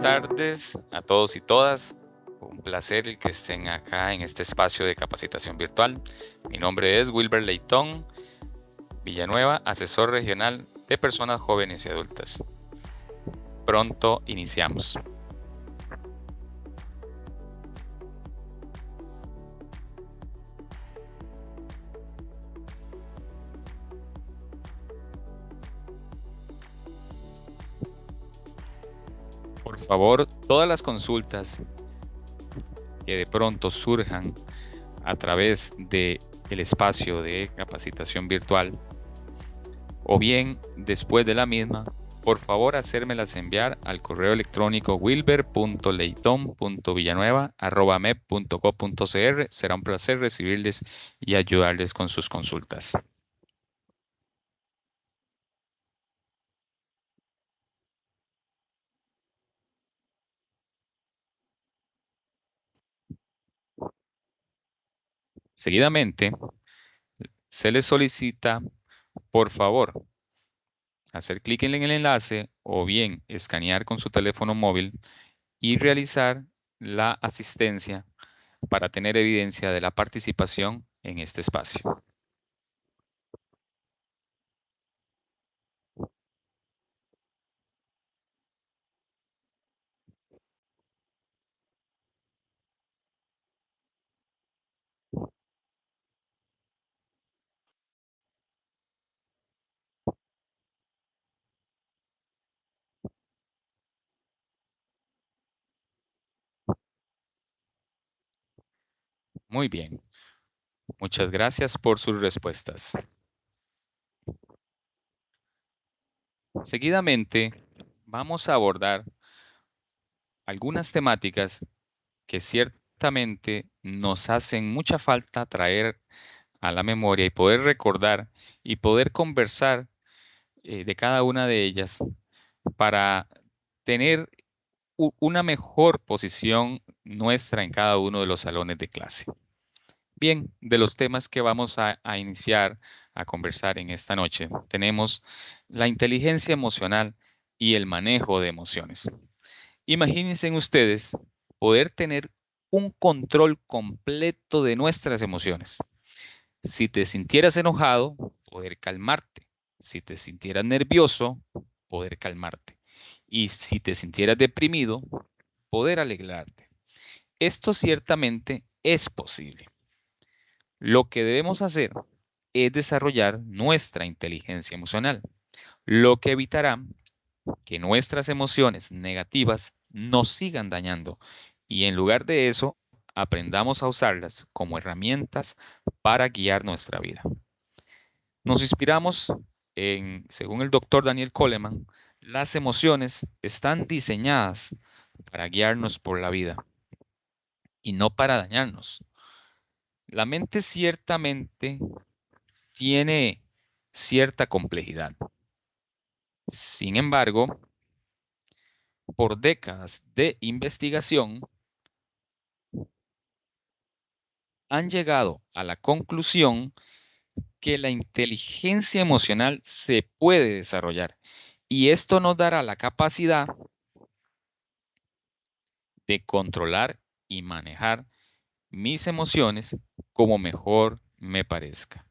tardes a todos y todas. Un placer el que estén acá en este espacio de capacitación virtual. Mi nombre es Wilber Leitón Villanueva, asesor regional de personas jóvenes y adultas. Pronto iniciamos. Por favor, todas las consultas que de pronto surjan a través del espacio de capacitación virtual o bien después de la misma, por favor hacérmelas enviar al correo electrónico wilber.leiton.villanueva@mep.gov.cr. Será un placer recibirles y ayudarles con sus consultas. Seguidamente, se les solicita, por favor, hacer clic en el enlace o bien escanear con su teléfono móvil y realizar la asistencia para tener evidencia de la participación en este espacio. Muy bien, muchas gracias por sus respuestas. Seguidamente, vamos a abordar algunas temáticas que ciertamente nos hacen mucha falta traer a la memoria y poder recordar y poder conversar de cada una de ellas para tener una mejor posición nuestra en cada uno de los salones de clase. Bien, de los temas que vamos a iniciar a conversar en esta noche, tenemos la inteligencia emocional y el manejo de emociones. Imagínense ustedes poder tener un control completo de nuestras emociones. Si te sintieras enojado, poder calmarte. Si te sintieras nervioso, poder calmarte. Y si te sintieras deprimido, poder alegrarte. Esto ciertamente es posible. Lo que debemos hacer es desarrollar nuestra inteligencia emocional, lo que evitará que nuestras emociones negativas nos sigan dañando y en lugar de eso, aprendamos a usarlas como herramientas para guiar nuestra vida. Nos inspiramos según el doctor Daniel Coleman, las emociones están diseñadas para guiarnos por la vida y no para dañarnos. La mente ciertamente tiene cierta complejidad. Sin embargo, por décadas de investigación, han llegado a la conclusión que la inteligencia emocional se puede desarrollar y esto nos dará la capacidad de controlar y manejar mis emociones como mejor me parezca.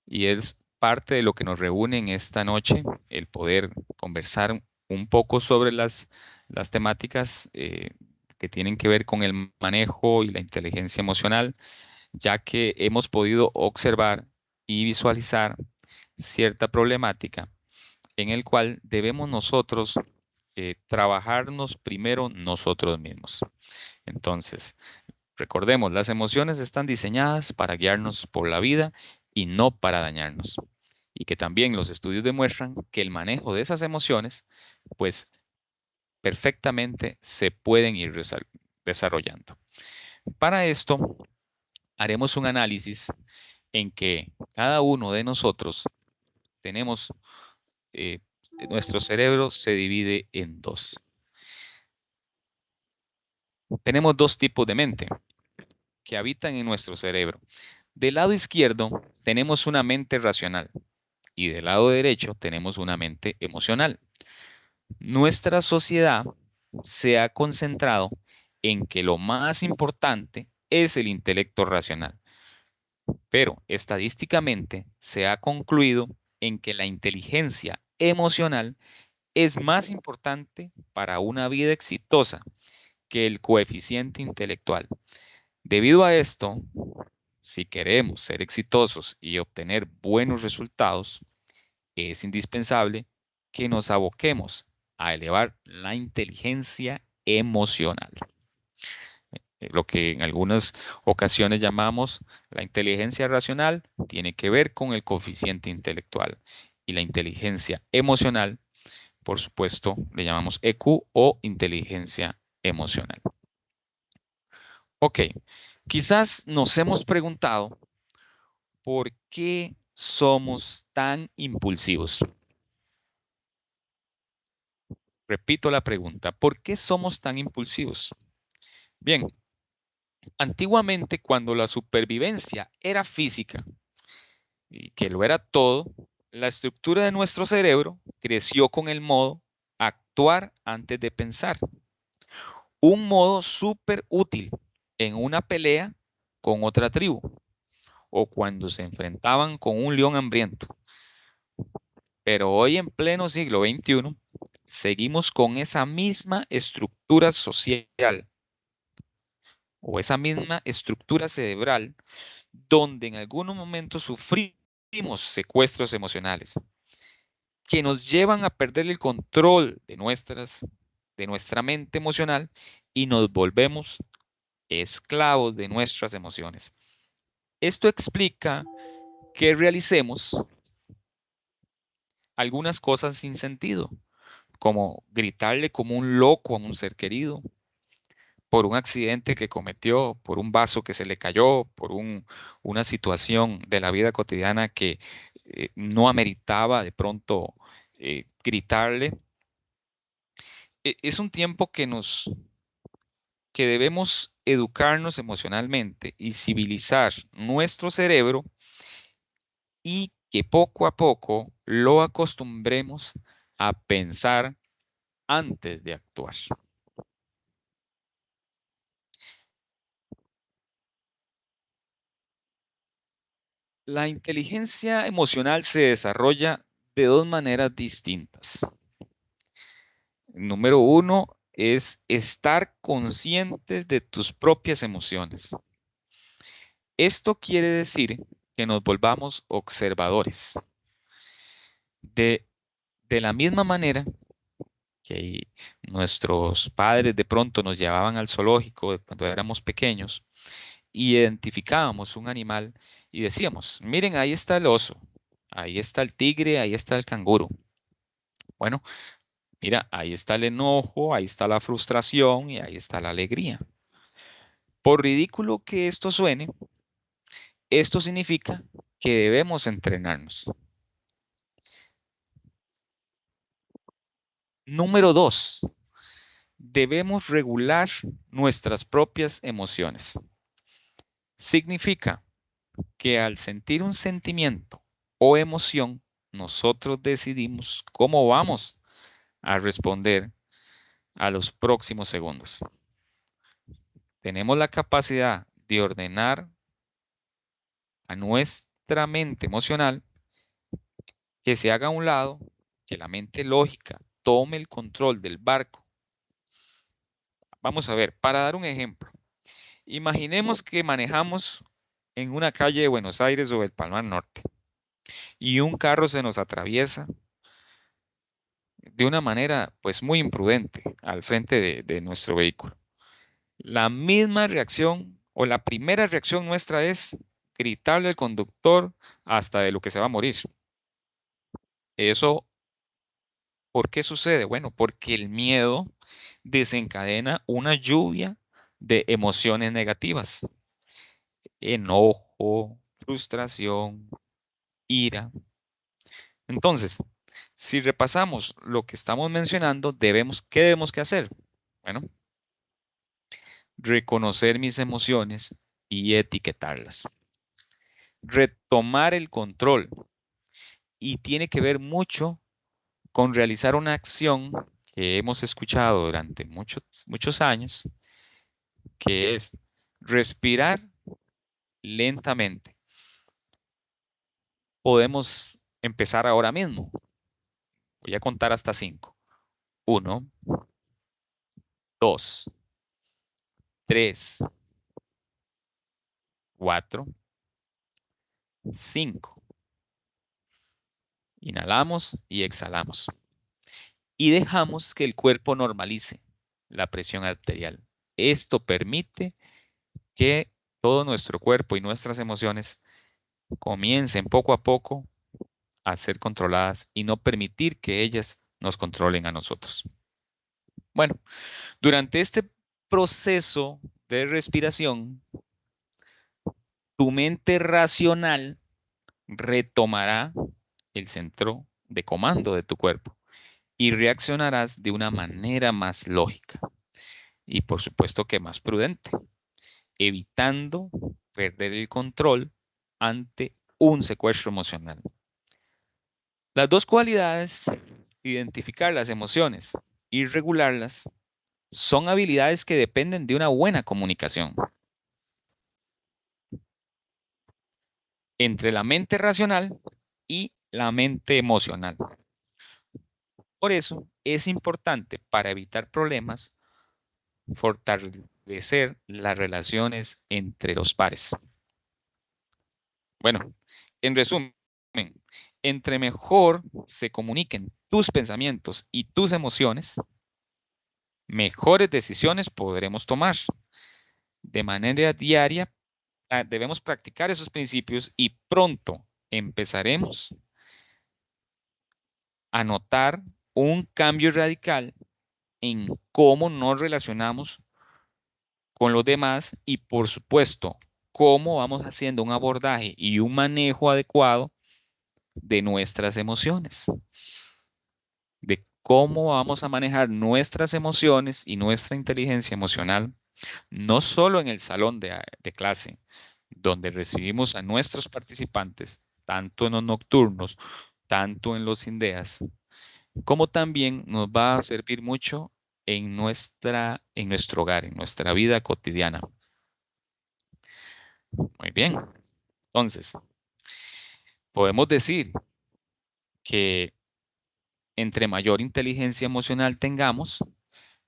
Y es parte de lo que nos reúne en esta noche, el poder conversar un poco sobre las temáticas que tienen que ver con el manejo y la inteligencia emocional, ya que hemos podido observar y visualizar cierta problemática en el cual debemos nosotros trabajarnos primero nosotros mismos. Entonces, recordemos, las emociones están diseñadas para guiarnos por la vida y no para dañarnos. Y que también los estudios demuestran que el manejo de esas emociones, pues perfectamente se pueden ir desarrollando. Para esto, haremos un análisis en que cada uno de nosotros tenemos, eh, nuestro cerebro se divide en dos. Tenemos dos tipos de mente que habitan en nuestro cerebro. Del lado izquierdo tenemos una mente racional y del lado derecho tenemos una mente emocional. Nuestra sociedad se ha concentrado en que lo más importante es el intelecto racional, pero estadísticamente se ha concluido en que la inteligencia emocional es más importante para una vida exitosa que el coeficiente intelectual. Debido a esto, si queremos ser exitosos y obtener buenos resultados, es indispensable que nos aboquemos a elevar la inteligencia emocional. Lo que en algunas ocasiones llamamos la inteligencia racional tiene que ver con el coeficiente intelectual y la inteligencia emocional, por supuesto, le llamamos EQ o inteligencia emocional. Ok, quizás nos hemos preguntado por qué somos tan impulsivos. Repito la pregunta, ¿por qué somos tan impulsivos? Bien, antiguamente cuando la supervivencia era física y que lo era todo, la estructura de nuestro cerebro creció con el modo actuar antes de pensar. Un modo súper útil en una pelea con otra tribu o cuando se enfrentaban con un león hambriento. Pero hoy en pleno siglo XXI seguimos con esa misma estructura social o esa misma estructura cerebral donde en algunos momentos sufrimos secuestros emocionales que nos llevan a perder el control de nuestra mente emocional y nos volvemos esclavos de nuestras emociones. Esto explica que realicemos algunas cosas sin sentido, como gritarle como un loco a un ser querido, por un accidente que cometió, por un vaso que se le cayó, por una situación de la vida cotidiana que no ameritaba de pronto gritarle. Es un tiempo que debemos educarnos emocionalmente y civilizar nuestro cerebro y que poco a poco lo acostumbremos a pensar antes de actuar. La inteligencia emocional se desarrolla de dos maneras distintas. Número uno es estar conscientes de tus propias emociones. Esto quiere decir que nos volvamos observadores. De, de la misma manera que nuestros padres de pronto nos llevaban al zoológico cuando éramos pequeños y identificábamos un animal y decíamos, miren, ahí está el oso, ahí está el tigre, ahí está el canguro. Bueno, mira, ahí está el enojo, ahí está la frustración y ahí está la alegría. Por ridículo que esto suene, esto significa que debemos entrenarnos. Número dos, debemos regular nuestras propias emociones. Significa que al sentir un sentimiento o emoción, nosotros decidimos cómo vamos a responder a los próximos segundos. Tenemos la capacidad de ordenar a nuestra mente emocional que se haga a un lado, que la mente lógica tome el control del barco. Vamos a ver, para dar un ejemplo, imaginemos que manejamos en una calle de Buenos Aires o del Palmar Norte y un carro se nos atraviesa de una manera pues muy imprudente al frente de nuestro vehículo. La misma reacción o la primera reacción nuestra es gritarle al conductor hasta de lo que se va a morir. Eso, ¿por qué sucede? Bueno, porque el miedo desencadena una lluvia de emociones negativas. Enojo, frustración, ira. Entonces, si repasamos lo que estamos mencionando, ¿qué debemos que hacer? Bueno, reconocer mis emociones y etiquetarlas. Retomar el control y tiene que ver mucho con realizar una acción que hemos escuchado durante muchos años, que es respirar lentamente. Podemos empezar ahora mismo. Voy a contar hasta 5. 1, 2, 3, 4, 5. Inhalamos y exhalamos. Y dejamos que el cuerpo normalice la presión arterial. Esto permite que todo nuestro cuerpo y nuestras emociones comiencen poco a poco a ser controladas y no permitir que ellas nos controlen a nosotros. Bueno, durante este proceso de respiración, tu mente racional retomará el centro de comando de tu cuerpo y reaccionarás de una manera más lógica y por supuesto que más prudente, evitando perder el control ante un secuestro emocional. Las dos cualidades, identificar las emociones y regularlas, son habilidades que dependen de una buena comunicación entre la mente racional y la mente emocional. Por eso es importante para evitar problemas fortalecer las relaciones entre los pares. Bueno, en resumen, entre mejor se comuniquen tus pensamientos y tus emociones, mejores decisiones podremos tomar. De manera diaria, debemos practicar esos principios y pronto empezaremos a notar un cambio radical en cómo nos relacionamos con los demás y, por supuesto, cómo vamos haciendo un abordaje y un manejo adecuado de nuestras emociones, de cómo vamos a manejar nuestras emociones y nuestra inteligencia emocional, no solo en el salón de clase, donde recibimos a nuestros participantes, tanto en los nocturnos, tanto en los INDEAS, como también nos va a servir mucho en nuestro hogar, en nuestra vida cotidiana. Muy bien. Entonces, podemos decir que entre mayor inteligencia emocional tengamos,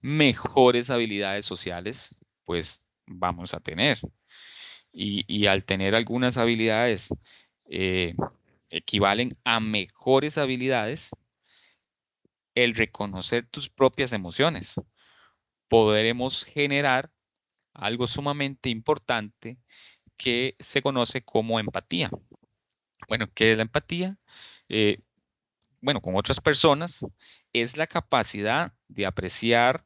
mejores habilidades sociales, pues vamos a tener. Y al tener algunas habilidades eh, equivalen a mejores habilidades, el reconocer tus propias emociones. Podremos generar algo sumamente importante que se conoce como empatía. Bueno, ¿qué es la empatía? Eh, bueno, con otras personas, es la capacidad de apreciar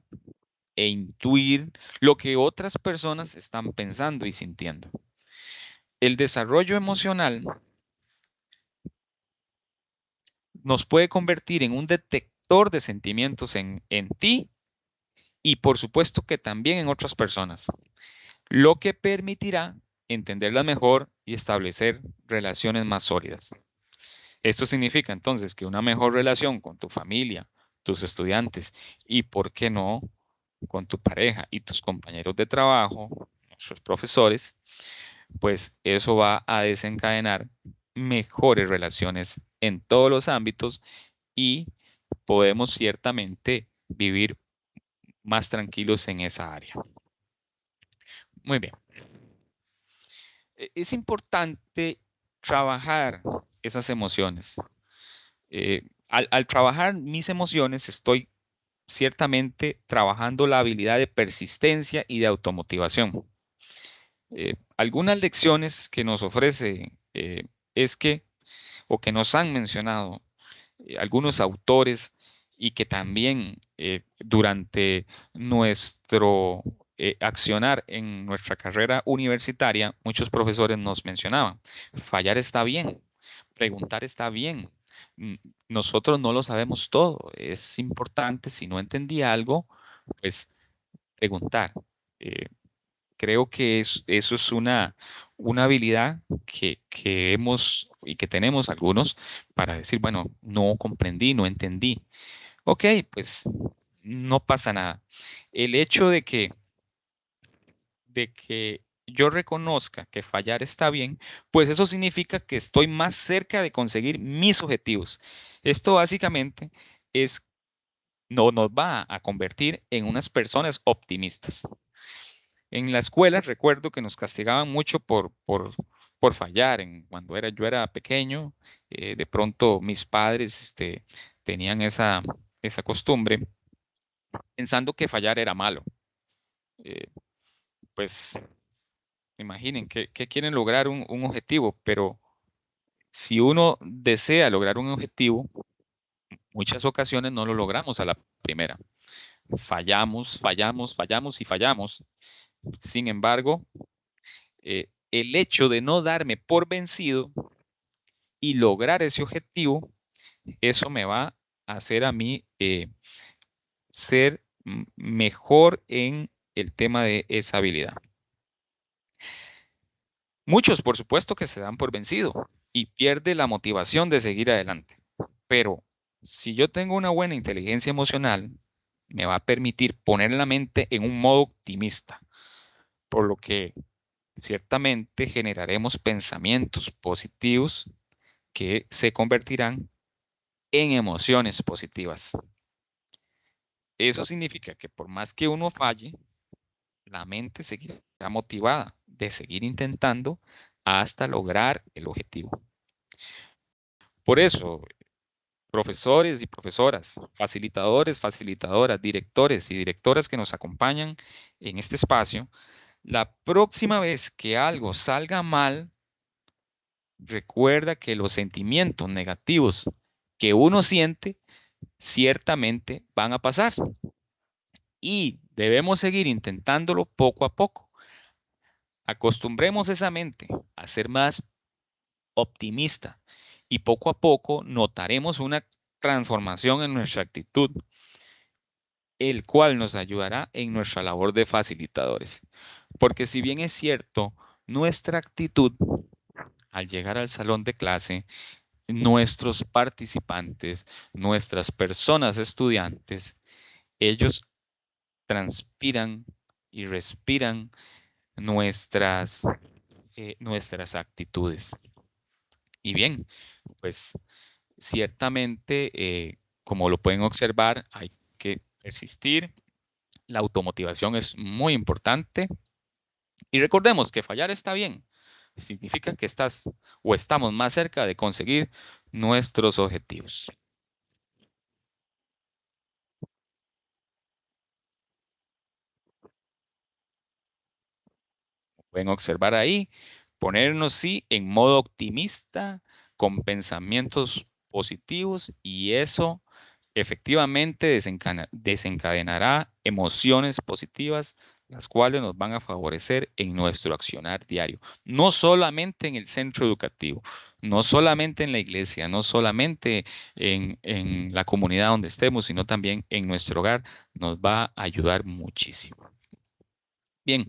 e intuir lo que otras personas están pensando y sintiendo. El desarrollo emocional nos puede convertir en un detector de sentimientos en ti y por supuesto que también en otras personas, lo que permitirá entenderlas mejor y establecer relaciones más sólidas. Esto significa entonces que una mejor relación con tu familia, tus estudiantes y, ¿por qué no?, con tu pareja y tus compañeros de trabajo, nuestros profesores, pues eso va a desencadenar mejores relaciones en todos los ámbitos y podemos ciertamente vivir más tranquilos en esa área. Muy bien. Es importante trabajar esas emociones. Al trabajar mis emociones, estoy ciertamente trabajando la habilidad de persistencia y de automotivación. Algunas lecciones que nos ofrece es que, o que nos han mencionado algunos autores y que también durante nuestro accionar en nuestra carrera universitaria, muchos profesores nos mencionaban, fallar está bien, preguntar está bien. Mm, Nosotros no lo sabemos todo. Es importante, si no entendí algo, pues preguntar. Eh, Creo que eso es una habilidad que hemos y que tenemos algunos para decir, bueno, no comprendí, no entendí. Ok, pues no pasa nada. El hecho de que yo reconozca que fallar está bien, pues eso significa que estoy más cerca de conseguir mis objetivos. Esto básicamente es, no nos va a convertir en unas personas optimistas. En la escuela recuerdo que nos castigaban mucho por fallar. Cuando yo era pequeño, de pronto mis padres tenían esa costumbre, pensando que fallar era malo. Eh, pues imaginen que quieren lograr un objetivo, pero si uno desea lograr un objetivo, muchas ocasiones no lo logramos a la primera. Fallamos, fallamos, fallamos y fallamos. Sin embargo, el hecho de no darme por vencido y lograr ese objetivo, eso me va a hacer a mí ser mejor en el tema de esa habilidad. Muchos, por supuesto, que se dan por vencido y pierde la motivación de seguir adelante. Pero si yo tengo una buena inteligencia emocional, me va a permitir poner la mente en un modo optimista, por lo que ciertamente generaremos pensamientos positivos que se convertirán en emociones positivas. Eso significa que por más que uno falle, la mente seguirá motivada de seguir intentando hasta lograr el objetivo. Por eso, profesores y profesoras, facilitadores, facilitadoras, directores y directoras que nos acompañan en este espacio, la próxima vez que algo salga mal, recuerda que los sentimientos negativos que uno siente ciertamente van a pasar y debemos seguir intentándolo poco a poco. Acostumbremos esa mente a ser más optimista y poco a poco notaremos una transformación en nuestra actitud, el cual nos ayudará en nuestra labor de facilitadores. Porque si bien es cierto, nuestra actitud al llegar al salón de clase, nuestros participantes, nuestras personas estudiantes, ellos transpiran y respiran nuestras actitudes. Y bien, pues ciertamente, como lo pueden observar, hay que persistir. La automotivación es muy importante. Y recordemos que fallar está bien. Significa que estás o estamos más cerca de conseguir nuestros objetivos. Pueden observar ahí, ponernos sí en modo optimista, con pensamientos positivos y eso efectivamente desencadenará emociones positivas, las cuales nos van a favorecer en nuestro accionar diario, no solamente en el centro educativo, no solamente en la iglesia, no solamente en la comunidad donde estemos, sino también en nuestro hogar, nos va a ayudar muchísimo. Bien,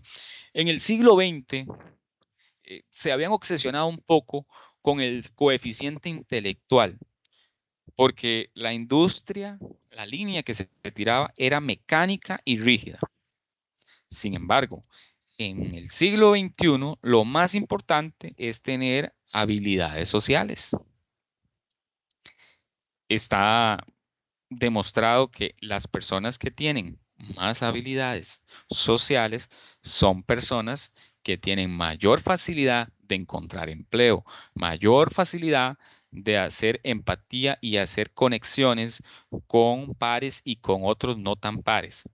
en el siglo XX se habían obsesionado un poco con el coeficiente intelectual, porque la industria, la línea que se tiraba era mecánica y rígida. Sin embargo, en el siglo XXI, lo más importante es tener habilidades sociales. Está demostrado que las personas que tienen más habilidades sociales son personas que tienen mayor facilidad de encontrar empleo, mayor facilidad de hacer empatía y hacer conexiones con pares y con otros no tan pares.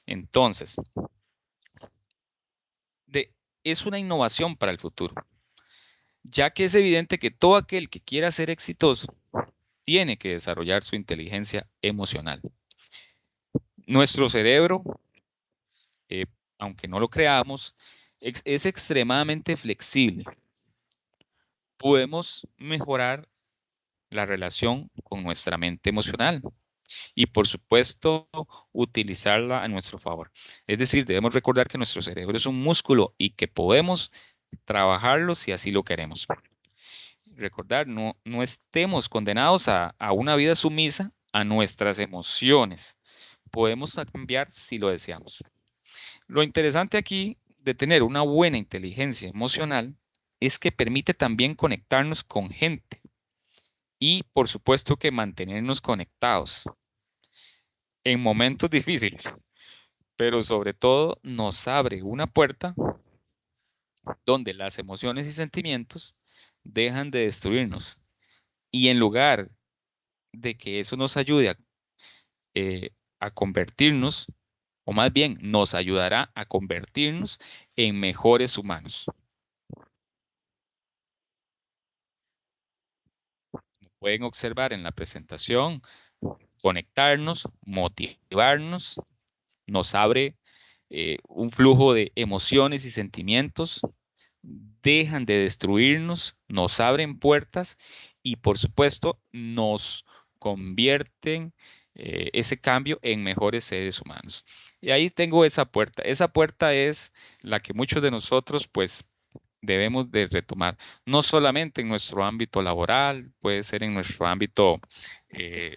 Entonces, es una innovación para el futuro, ya que es evidente que todo aquel que quiera ser exitoso tiene que desarrollar su inteligencia emocional. Nuestro cerebro, eh, aunque no lo creamos, es extremadamente flexible. Podemos mejorar la relación con nuestra mente emocional y, por supuesto, utilizarla a nuestro favor. Es decir, debemos recordar que nuestro cerebro es un músculo y que podemos trabajarlo si así lo queremos. Recordar, no estemos condenados a una vida sumisa a nuestras emociones, podemos cambiar si lo deseamos. Lo interesante aquí de tener una buena inteligencia emocional es que permite también conectarnos con gente y, por supuesto, que mantenernos conectados en momentos difíciles, pero sobre todo nos abre una puerta donde las emociones y sentimientos dejan de destruirnos. Y en lugar de que eso nos ayude a convertirnos, o más bien nos ayudará a convertirnos en mejores humanos. Como pueden observar en la presentación, conectarnos, motivarnos, nos abre un flujo de emociones y sentimientos, dejan de destruirnos, nos abren puertas y por supuesto nos convierten ese cambio en mejores seres humanos. Y ahí tengo esa puerta. Esa puerta es la que muchos de nosotros pues debemos de retomar, no solamente en nuestro ámbito laboral, puede ser en nuestro ámbito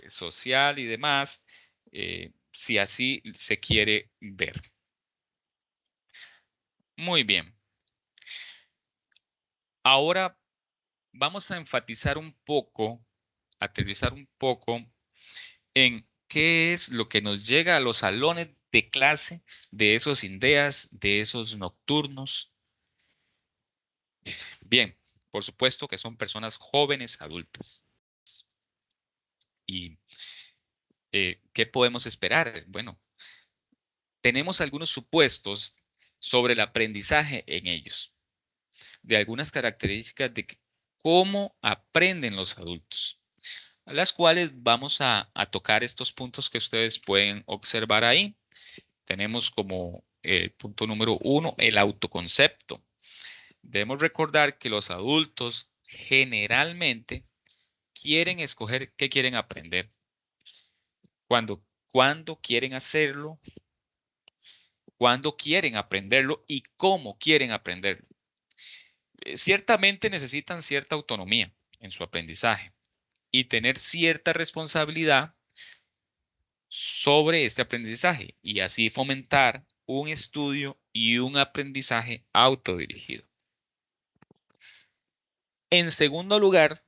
social y demás, si así se quiere ver. Muy bien. Ahora vamos a enfatizar un poco, aterrizar un poco en qué es lo que nos llega a los salones de clase de esos INDEAs, de esos nocturnos. Bien, por supuesto que son personas jóvenes, adultas. ¿Y qué podemos esperar? Bueno, tenemos algunos supuestos sobre el aprendizaje en ellos, de algunas características de cómo aprenden los adultos, a las cuales vamos a tocar estos puntos que ustedes pueden observar ahí. Tenemos como punto número 1 el autoconcepto. Debemos recordar que los adultos generalmente quieren escoger qué quieren aprender, cuándo quieren hacerlo, cuándo quieren aprenderlo y cómo quieren aprenderlo. Ciertamente necesitan cierta autonomía en su aprendizaje y tener cierta responsabilidad sobre este aprendizaje y así fomentar un estudio y un aprendizaje autodirigido. En segundo lugar,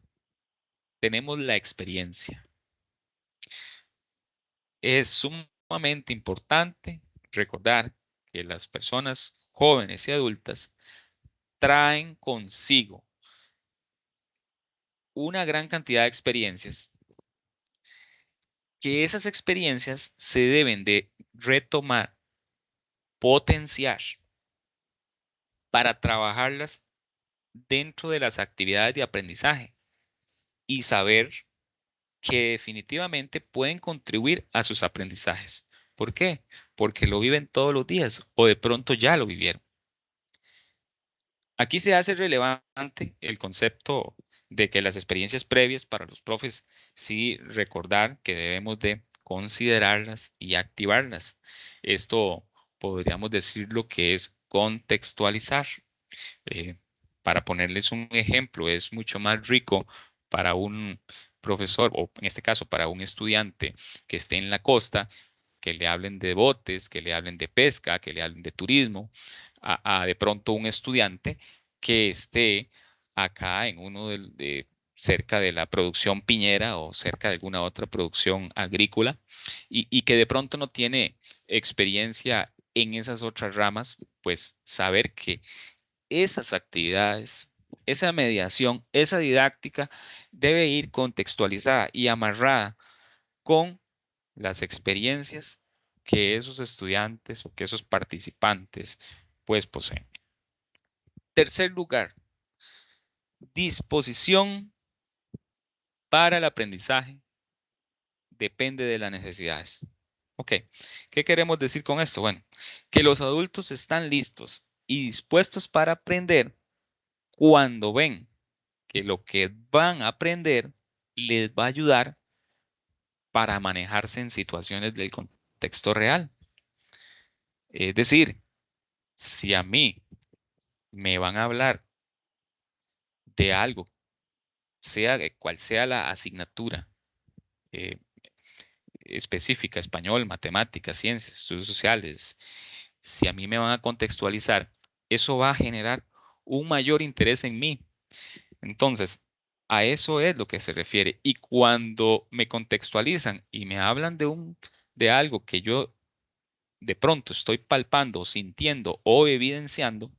tenemos la experiencia. Es sumamente importante recordar que las personas jóvenes y adultas traen consigo una gran cantidad de experiencias, que esas experiencias se deben de retomar, potenciar para trabajarlas dentro de las actividades de aprendizaje y saber que definitivamente pueden contribuir a sus aprendizajes. ¿Por qué? Porque lo viven todos los días o de pronto ya lo vivieron. Aquí se hace relevante el concepto de que las experiencias previas para los profes, sí recordar que debemos de considerarlas y activarlas. Esto podríamos decir lo que es contextualizar. Eh, para ponerles un ejemplo, es mucho más rico para un profesor, o en este caso para un estudiante que esté en la costa, que le hablen de botes, que le hablen de pesca, que le hablen de turismo, a de pronto un estudiante que esté acá en uno cerca de la producción piñera o cerca de alguna otra producción agrícola y que de pronto no tiene experiencia en esas otras ramas, pues saber que esas actividades, esa mediación, esa didáctica debe ir contextualizada y amarrada con las experiencias que esos estudiantes o que esos participantes pues poseen. Tercer lugar, disposición para el aprendizaje depende de las necesidades. Ok, ¿qué queremos decir con esto? Bueno, que los adultos están listos y dispuestos para aprender cuando ven que lo que van a aprender les va a ayudar para manejarse en situaciones del contexto real. Es decir, si a mí me van a hablar de algo, sea cual sea la asignatura, eh, específica, español, matemáticas, ciencias, estudios sociales, si a mí me van a contextualizar, eso va a generar un mayor interés en mí. Entonces, a eso es lo que se refiere. Y cuando me contextualizan y me hablan de algo que yo de pronto estoy palpando, sintiendo o evidenciando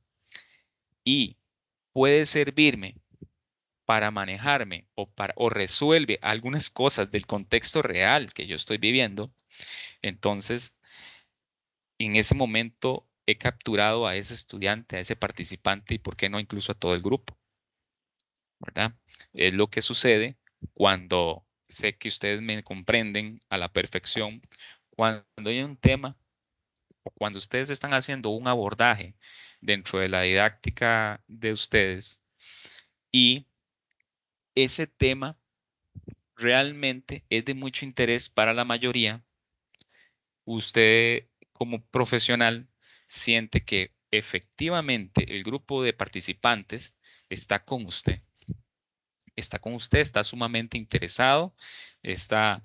y puede servirme para manejarme o resuelve algunas cosas del contexto real que yo estoy viviendo, entonces en ese momento he capturado a ese estudiante, a ese participante y, ¿por qué no, incluso a todo el grupo? ¿Verdad? Es lo que sucede cuando sé que ustedes me comprenden a la perfección, cuando hay un tema o cuando ustedes están haciendo un abordaje dentro de la didáctica de ustedes y ese tema realmente es de mucho interés para la mayoría, usted como profesional siente que efectivamente el grupo de participantes está con usted. Está con usted, está sumamente interesado, está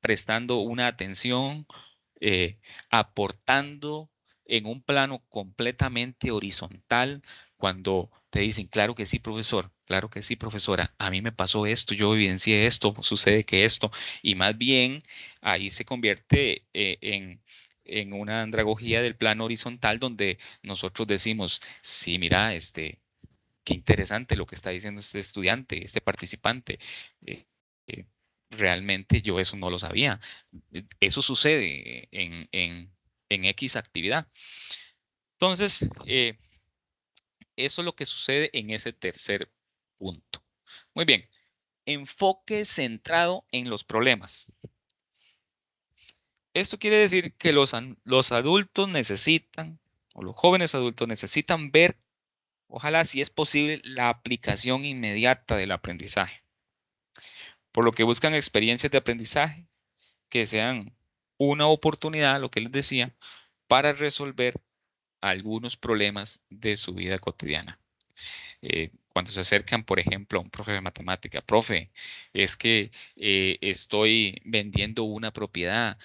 prestando una atención, eh, aportando en un plano completamente horizontal cuando te dicen, claro que sí, profesor, claro que sí, profesora, a mí me pasó esto, yo evidencié esto, sucede que esto, y más bien ahí se convierte en una andragogía del plano horizontal donde nosotros decimos, sí, mira, qué interesante lo que está diciendo este estudiante, este participante. Eh, eh, Realmente yo eso no lo sabía. Eso sucede en X actividad. Entonces, eso es lo que sucede en ese tercer punto. Muy bien, enfoque centrado en los problemas. Esto quiere decir que los adultos necesitan, o los jóvenes adultos necesitan ver, ojalá si es posible, la aplicación inmediata del aprendizaje, por lo que buscan experiencias de aprendizaje que sean una oportunidad, lo que les decía, para resolver algunos problemas de su vida cotidiana. Cuando se acercan, por ejemplo, a un profe de matemática, profe, es que estoy vendiendo una propiedad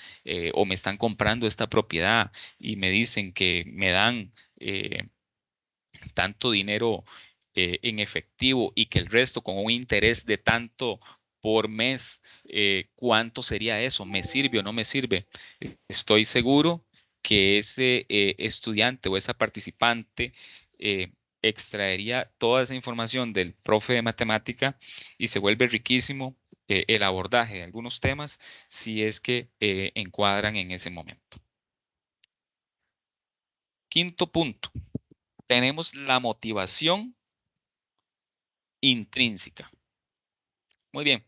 o me están comprando esta propiedad y me dicen que me dan tanto dinero en efectivo y que el resto con un interés de tanto por mes, ¿cuánto sería eso? ¿Me sirve o no me sirve? Estoy seguro que ese estudiante o esa participante extraería toda esa información del profe de matemática y se vuelve riquísimo el abordaje de algunos temas si es que encuadran en ese momento. Quinto punto, tenemos la motivación intrínseca. Muy bien,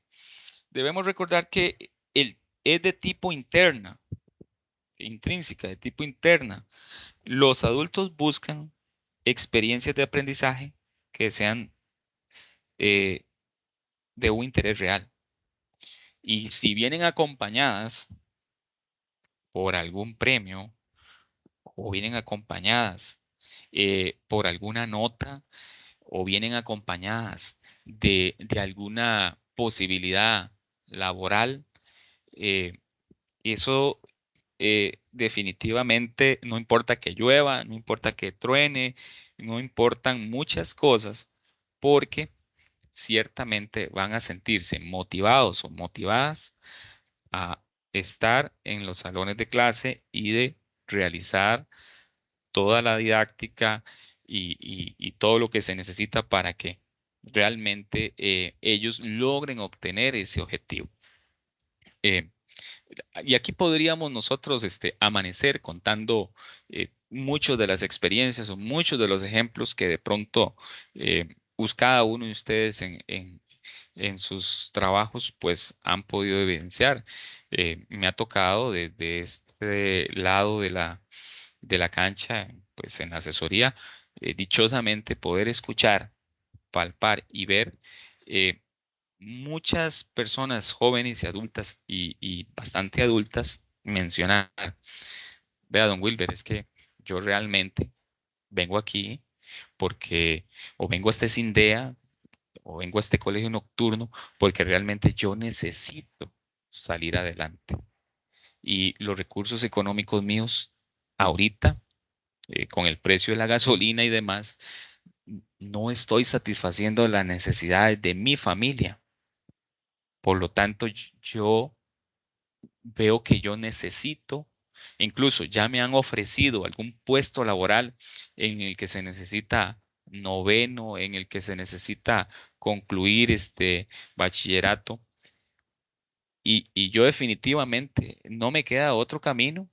debemos recordar que es de tipo interna, intrínseca, de tipo interna. Los adultos buscan experiencias de aprendizaje que sean eh, de un interés real. Y si vienen acompañadas por algún premio o vienen acompañadas por alguna nota o vienen acompañadas de alguna posibilidad laboral, eh, eso definitivamente no importa que llueva, no importa que truene, no importan muchas cosas, porque ciertamente van a sentirse motivados o motivadas a estar en los salones de clase y de realizar toda la didáctica y todo lo que se necesita para que realmente ellos logren obtener ese objetivo. Eh, y aquí podríamos nosotros amanecer contando muchas de las experiencias o muchos de los ejemplos que de pronto cada uno de ustedes en sus trabajos pues han podido evidenciar. Me ha tocado desde este lado de la cancha, pues en la asesoría, dichosamente poder escuchar, palpar y ver eh, muchas personas jóvenes y adultas y bastante adultas mencionar, vea, don Wilber, es que yo realmente vengo aquí porque, o vengo a este Sindea, o vengo a este colegio nocturno, porque realmente yo necesito salir adelante. y los recursos económicos míos ahorita, con el precio de la gasolina y demás, no estoy satisfaciendo las necesidades de mi familia. Por lo tanto, yo veo que yo necesito, incluso ya me han ofrecido algún puesto laboral en el que se necesita noveno, en el que se necesita concluir este bachillerato, y yo definitivamente no me queda otro camino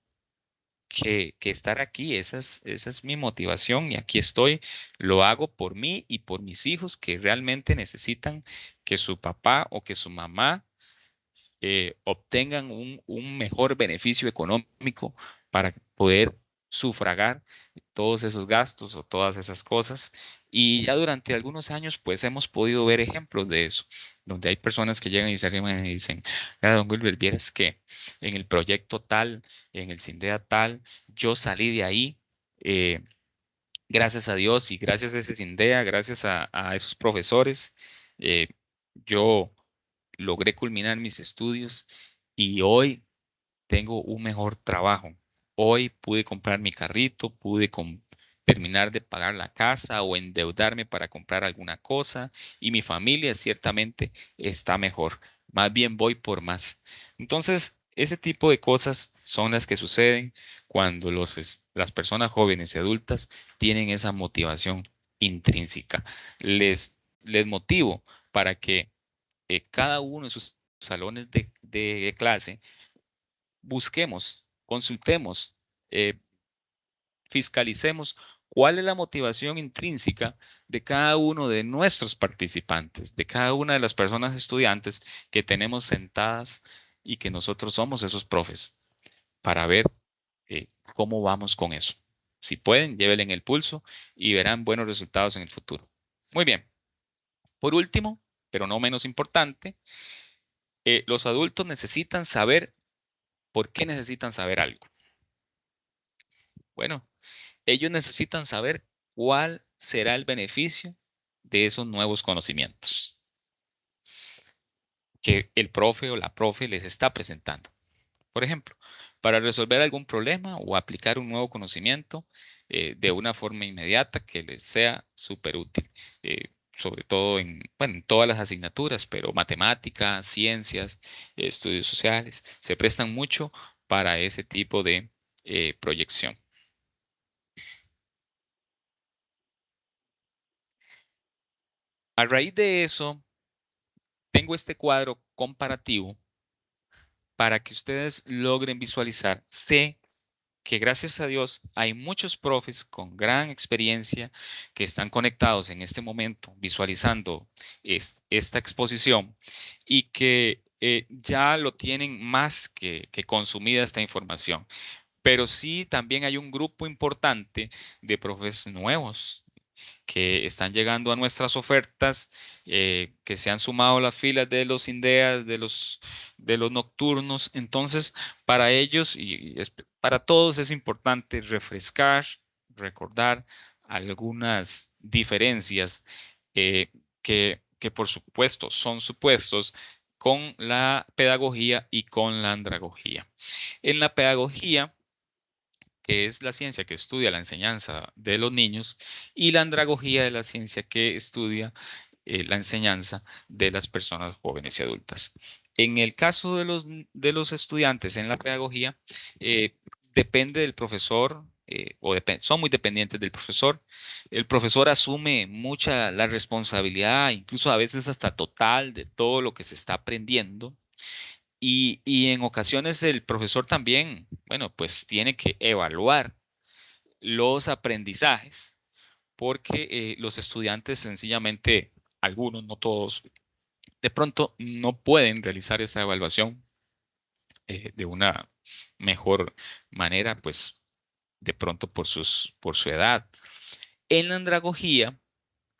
que estar aquí. Esa es mi motivación y aquí estoy. Lo hago por mí y por mis hijos que realmente necesitan que su papá o que su mamá obtengan un mejor beneficio económico para poder sufragar todos esos gastos o todas esas cosas. Y ya durante algunos años, pues hemos podido ver ejemplos de eso, donde hay personas que llegan y se arriman y dicen, "Mira, don Wilber, vieras que en el proyecto tal, en el SINDEA tal, yo salí de ahí. eh, Gracias a Dios y gracias a ese SINDEA, gracias a esos profesores, eh, yo logré culminar mis estudios y hoy tengo un mejor trabajo. Hoy pude comprar mi carrito, terminar de pagar la casa o endeudarme para comprar alguna cosa y mi familia ciertamente está mejor. Más bien voy por más. Entonces, ese tipo de cosas son las que suceden cuando las personas jóvenes y adultas tienen esa motivación intrínseca. Les motivo para que cada uno de sus salones de clase busquemos, consultemos, eh, fiscalicemos cuál es la motivación intrínseca de cada uno de nuestros participantes, de cada una de las personas estudiantes que tenemos sentadas y que nosotros somos esos profes, para ver cómo vamos con eso. Si pueden, llévenle en el pulso y verán buenos resultados en el futuro. Muy bien. Por último, pero no menos importante, los adultos necesitan saber por qué necesitan saber algo. Bueno, ellos necesitan saber cuál será el beneficio de esos nuevos conocimientos que el profe o la profe les está presentando. Por ejemplo, para resolver algún problema o aplicar un nuevo conocimiento de una forma inmediata que les sea súper útil, sobre todo bueno, en todas las asignaturas, pero matemáticas, ciencias, estudios sociales, se prestan mucho para ese tipo de proyección. A raíz de eso, tengo este cuadro comparativo para que ustedes logren visualizar. Sé que gracias a Dios hay muchos profes con gran experiencia que están conectados en este momento visualizando esta exposición y que ya lo tienen más que consumida esta información. Pero sí, también hay un grupo importante de profes nuevos que están llegando a nuestras ofertas, que se han sumado a las filas de los INDEAS, de los nocturnos. Entonces, para ellos y para todos es importante refrescar, recordar algunas diferencias que por supuesto son supuestos con la pedagogía y con la andragogía. En la pedagogía, que es la ciencia que estudia la enseñanza de los niños, y la andragogía de la ciencia que estudia la enseñanza de las personas jóvenes y adultas. En el caso de los estudiantes en la pedagogía, eh, depende del profesor. Son muy dependientes del profesor. El profesor asume mucha la responsabilidad, incluso a veces hasta total, de todo lo que se está aprendiendo. Y en ocasiones el profesor también, bueno, pues tiene que evaluar los aprendizajes porque los estudiantes sencillamente, algunos, no todos, de pronto no pueden realizar esa evaluación de una mejor manera, pues de pronto por su edad. En la andragogía,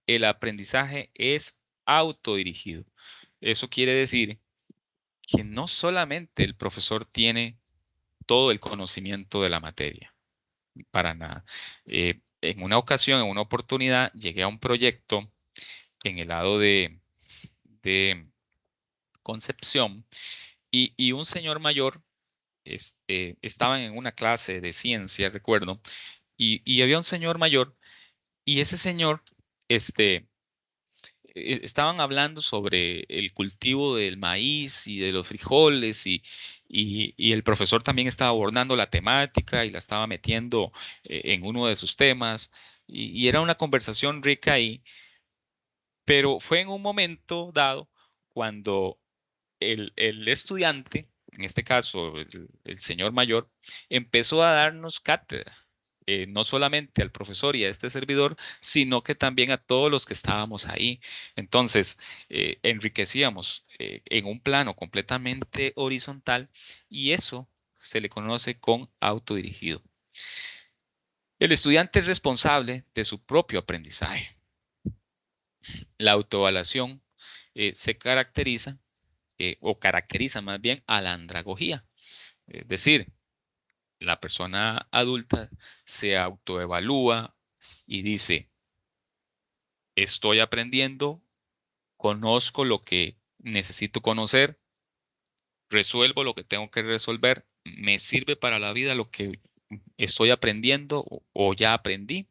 el aprendizaje es autodirigido. Eso quiere decir que no solamente el profesor tiene todo el conocimiento de la materia, para nada. En una ocasión, en una oportunidad, llegué a un proyecto en el lado de Concepción y un señor mayor estaban en una clase de ciencia, recuerdo, y había un señor mayor, y ese señor, este, estaban hablando sobre el cultivo del maíz y de los frijoles y el profesor también estaba abordando la temática y la estaba metiendo en uno de sus temas y era una conversación rica ahí, pero fue en un momento dado cuando el estudiante, en este caso el señor mayor, empezó a darnos cátedra, no solamente al profesor y a este servidor, sino que también a todos los que estábamos ahí. Entonces, enriquecíamos en un plano completamente horizontal y eso se le conoce con autodirigido. El estudiante es responsable de su propio aprendizaje. La autoevaluación se caracteriza o caracteriza más bien a la andragogía. Es decir, la persona adulta se autoevalúa y dice, estoy aprendiendo, conozco lo que necesito conocer, resuelvo lo que tengo que resolver, me sirve para la vida lo que estoy aprendiendo o ya aprendí.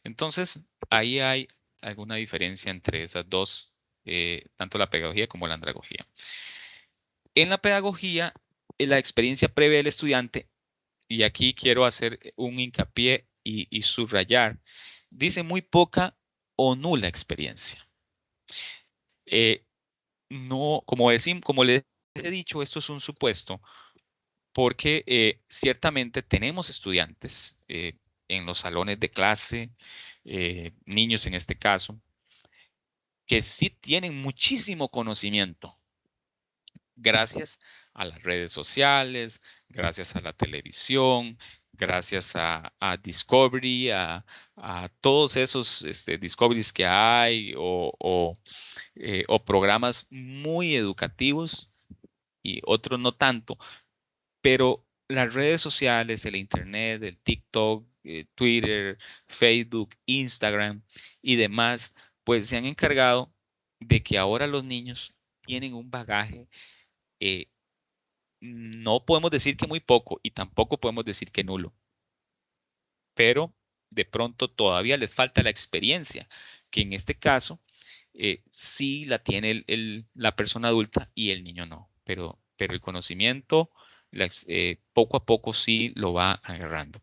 Entonces, ahí hay alguna diferencia entre esas dos, tanto la pedagogía como la andragogía. En la pedagogía, la experiencia previa del estudiante, y aquí quiero hacer un hincapié y subrayar, dice muy poca o nula experiencia. Eh, no, como les he dicho, esto es un supuesto, porque ciertamente tenemos estudiantes en los salones de clase, niños en este caso, que sí tienen muchísimo conocimiento gracias a las redes sociales, gracias a la televisión, gracias a Discovery, a todos esos Discoveries que hay o programas muy educativos y otros no tanto, pero las redes sociales, el Internet, el TikTok, Twitter, Facebook, Instagram y demás, pues se han encargado de que ahora los niños tienen un bagaje, eh, no podemos decir que muy poco y tampoco podemos decir que nulo, pero de pronto todavía les falta la experiencia, que en este caso sí la tiene la persona adulta y el niño no, pero el conocimiento poco a poco sí lo va agarrando.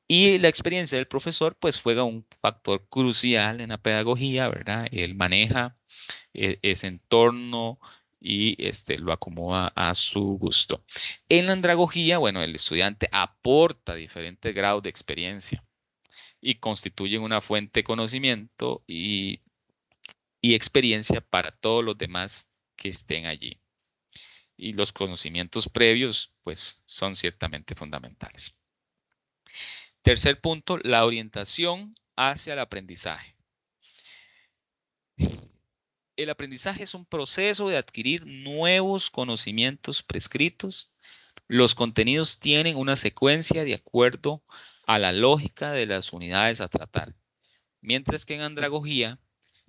Y la experiencia del profesor pues juega un factor crucial en la pedagogía, ¿verdad? Él maneja ese entorno y lo acomoda a su gusto. En la andragogía, bueno, el estudiante aporta diferentes grados de experiencia y constituyen una fuente de conocimiento y experiencia para todos los demás que estén allí. Y los conocimientos previos, pues, son ciertamente fundamentales. Tercer punto, la orientación hacia el aprendizaje. El aprendizaje es un proceso de adquirir nuevos conocimientos prescritos. Los contenidos tienen una secuencia de acuerdo a la lógica de las unidades a tratar. Mientras que en andragogía,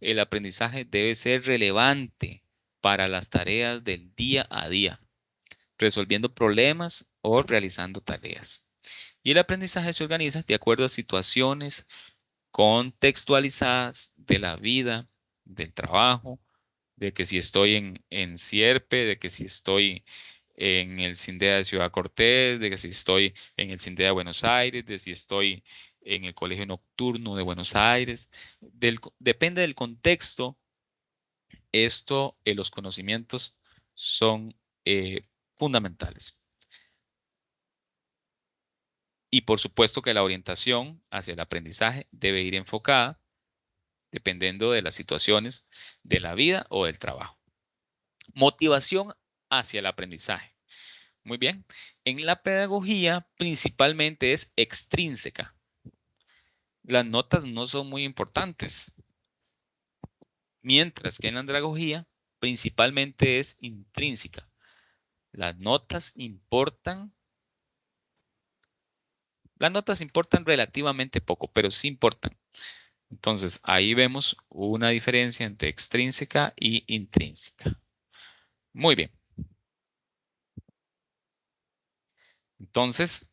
el aprendizaje debe ser relevante para las tareas del día a día, resolviendo problemas o realizando tareas. Y el aprendizaje se organiza de acuerdo a situaciones contextualizadas de la vida, del trabajo, de que si estoy en Sierpe, de que si estoy en el CINDEA de Ciudad Cortés, de que si estoy en el CINDEA de Buenos Aires, de si estoy en el Colegio Nocturno de Buenos Aires. Depende del contexto, los conocimientos son fundamentales. Y por supuesto que la orientación hacia el aprendizaje debe ir enfocada dependiendo de las situaciones de la vida o del trabajo. Motivación hacia el aprendizaje. Muy bien. En la pedagogía principalmente es extrínseca. Las notas no son muy importantes, mientras que en la andragogía principalmente es intrínseca. Las notas importan relativamente poco, pero sí importan. Entonces, ahí vemos una diferencia entre extrínseca y intrínseca. Muy bien. Entonces,